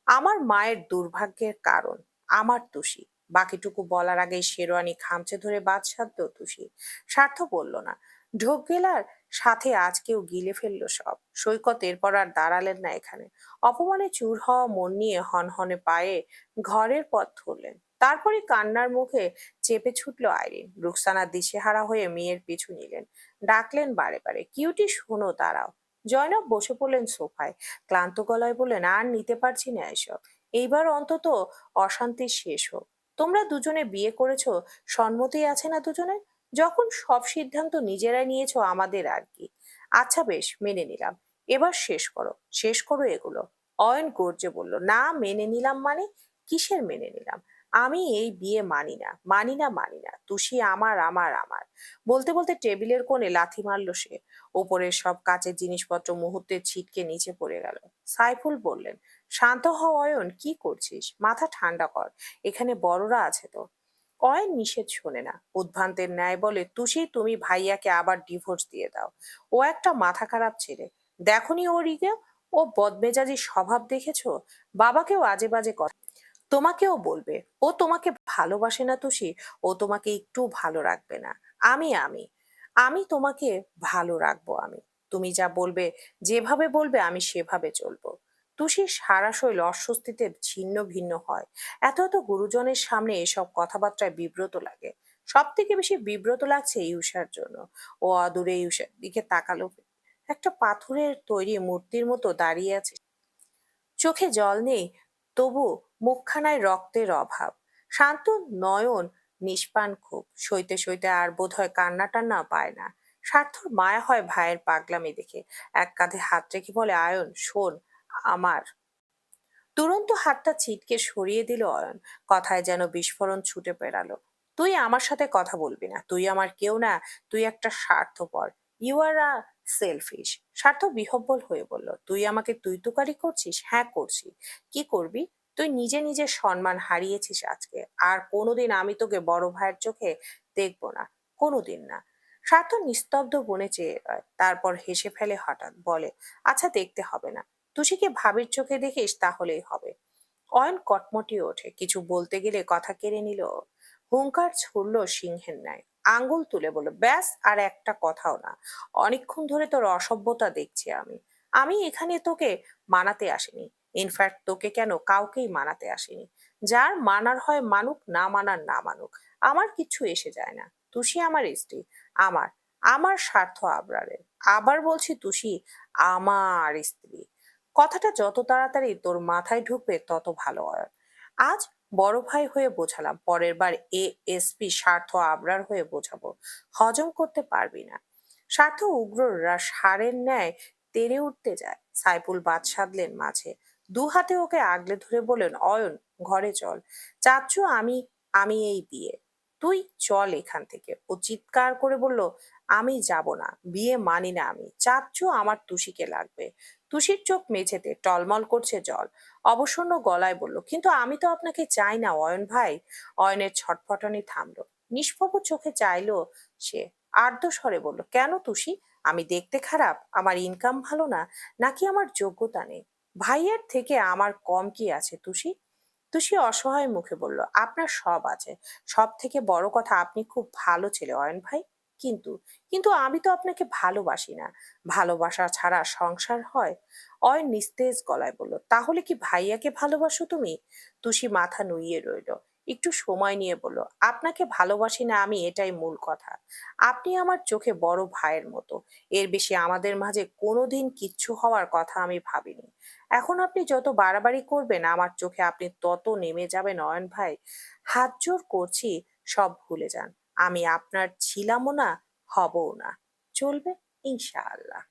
আমার মায়ের দুর্ভাগ্যের কারণ, আমার তুষি। বাকিটুকু বলার আগেই শেরওয়ানি খামচে ধরে বাদ সাধল তুষি। স্বার্থ বলল না। ঢোক গেলার সাথে আজকেও গিলে ফেললো সব। সৈকত এরপর আর দাঁড়ালেন না এখানে। অপমানে চুর হওয়া মন নিয়ে হনহনে পায়ে ঘরের পথ ধরলেন। তারপরে কান্নার মুখে চেপে ছুটল আইরিন। রুকসানা দিশেহারা হয়ে মেয়ের পিছু নিলেন। ডাকলেন বারে বারে, কিউটি শোনো, দাঁড়াও। জয়নব বসে পড়লেন সোফায়। ক্লান্ত গলায় বললেন, আর নিতে পারছি না এসব। এইবার অন্তত অশান্তি শেষ হোক। তোমরা দুজনে বিয়ে করেছো, সম্মতি আছে না দুজনের? যখন সব সিদ্ধান্ত নিজেরাই নিয়েছো, আমাদের আর কি? আচ্ছা বেশ, মেনে নিলাম। এবার শেষ করো, শেষ করো এগুলো। অয়ন গর্জে বলল, না মেনে নিলাম মানে? কিসের মেনে নিলাম? আমি এই বিয়ে মানি না, মানি না, মানি না। তুষি আমার, আমার, আমার। বলতে বলতে টেবিলের কোণে লাথি মারল সে। ওপরের সব কাচের জিনিসপত্র মুহূর্তে ছিটকে নিচে পড়ে গেল। সাইফুল বললেন, শান্ত হও অয়ন, কি করছিস? মাথা ঠান্ডা কর, এখানে বড়রা আছে তো। অয়ন নিষেধ শোনে না, উদ্ভ্রান্তের ন্যায় বলে, তুষি তুমি ভাইয়াকে আবার ডিভোর্স দিয়ে দাও। ও একটা মাথা খারাপ ছেলে। দেখনি ওর ইগে, ও বদমেজাজি স্বভাব দেখেছো? বাবাকেও আজে বাজে কথা, তোমাকেও বলবে। ও তোমাকে ভালোবাসে না তুষি, ও তোমাকে একটু ভালো রাখবে না। আমি আমি আমি তোমাকে ভালো রাখবো আমি। তুমি যা বলবে, যেভাবে বলবে আমি সেভাবে চলবো। তুষির সারা শরীর অস্বস্তিতে ছিন্ন ভিন্ন হয়। এত এত গুরুজনের সামনে এসব কথাবার্তায় বিব্রত লাগে। সব থেকে বেশি বিব্রত লাগছে ইউষার জন্য। ও অদূরে ইউষার দিকে তাকালো। একটা পাথরের তৈরি মূর্তির মতো দাঁড়িয়ে আছে, চোখে জল নেই, তবু মুখখানায় রক্তের অভাব। শান্ত নয়ন, নিষ্পান খুব, সইতে সইতে আর বোধহয় কান্না টান্না পায় না। স্বার্থর মায়া হয় ভাইয়ের পাগলামি দেখে। এক কাঁধে হাত রেখে বলে, আয়ন শোন আমার। তুরন্ত হাতটা ছিটকে সরিয়ে দিল অয়ন। কথায় যেন বিস্ফোরণ ছুটে বেড়ালো। তুই আমার সাথে কথা বলবি না, তুই আমার কেউ না, তুই একটা স্বার্থপর। You are a selfish. Swartha বিহ্বল হয়ে বলল, তুই আমাকে তুই তুকারি করছিস? হ্যাঁ করছি। কি করবি? তুই নিজে নিজের সম্মান হারিয়েছিস আজকে। আর কোনোদিন আমি তোকে বড় ভাইয়ের চোখে দেখবো না, কোনোদিন না। স্বার্থ নিস্তব্ধ বনে চেয়ে রয়, তারপর হেসে ফেলে হঠাৎ, বলে, আচ্ছা দেখতে হবে না, তুষিকে ভাবির চোখে দেখিস তাহলেই হবে। অয়ন কটমটিয়ে ওঠে, কিছু বলতে গেলে কথা কেড়ে নিল। হুংকার ছুড়ল সিংহের ন্যায়, আঙ্গুল তুলে বলল, ব্যাস আর একটা কথাও না। অনেকক্ষণ ধরে তোর অসভ্যতা দেখছি আমি। আমি এখানে তোকে মানাতে আসিনি। ইনফ্যাক্ট তোকে কেন, কাউকেই মানাতে আসিনি। যার মানার হয় মানুক, না মানার না মানুক, আমার কিচ্ছু এসে যায় না। তুষি আমার স্ত্রী, আমার, আমার স্বার্থ আবরারের। আবার বলছি, তুষি আমার স্ত্রী। কথাটা যত তাড়াতাড়ি তোর মাথায় ঢুকবে তত ভালো হয়। আজ বড় ভাই হয়ে বোঝালাম, পরের বার এএসপি স্বার্থ আবরার হয়ে বোঝাবো। হজম করতে পারবি না। স্বার্থ উগ্র ষাঁড়ের ন্যায় তেড়ে উঠতে যায়। সাইফুল বাদ সাধলেন মাঝে, দু হাতে ওকে আগলে ধরে বললেন, অয়ন ঘরে চল। চাচ্ছু আমি, আমি এই বিয়ে, তুই চল এখান থেকে। ও চিৎকার করে বলল, আমি যাব না, বিয়ে মানি না আমি। চাচ্ছু আমার তুষিকে লাগবে। তুষির চোখ মেঝেতে, টলমল করছে জল। অবসন্ন গলায় বলল, কিন্তু আমি তো আপনাকে চাই না অয়ন ভাই। অয়নের ছটফটানি থামলো। নিষ্প্রভ চোখে চাইলো সে, আর্দ্র স্বরে বলল, কেন তুষি? আমি দেখতে খারাপ? আমার ইনকাম ভালো না? নাকি আমার যোগ্যতা নেই? ভাইয়ের থেকে আমার কম কি আছে তুষি? তুষি অসহায় মুখে বলল, আপনার সব আছে। সব থেকে বড় কথা, আপনি খুব ভালো ছেলে অয়ন ভাই। কিন্তু, কিন্তু আমি তো আপনাকে ভালোবাসি না। ভালোবাসা ছাড়া সংসার হয়? অয়ন নিস্তেজ গলায় বলল, তাহলে কি ভাইয়াকে ভালোবাসো তুমি? তুষি মাথা নুইয়ে রইল। একটু সময় নিয়ে বলল, আপনাকে ভালোবাসি না আমি, এটাই মূল কথা। আপনি আমার চোখে বড় ভাইয়ের মতো। এর বেশি আমাদের মাঝে কোনোদিন কিচ্ছু হওয়ার কথা আমি ভাবিনি। এখন আপনি যত বাড়াবাড়ি করবেন আমার চোখে আপনি তত নেমে যাবেন অয়ন ভাই। হাত জোর করছি, সব ভুলে যান। আমি আপনার ছিলামও না, হবও না। চলবে? ইনশাআল্লাহ।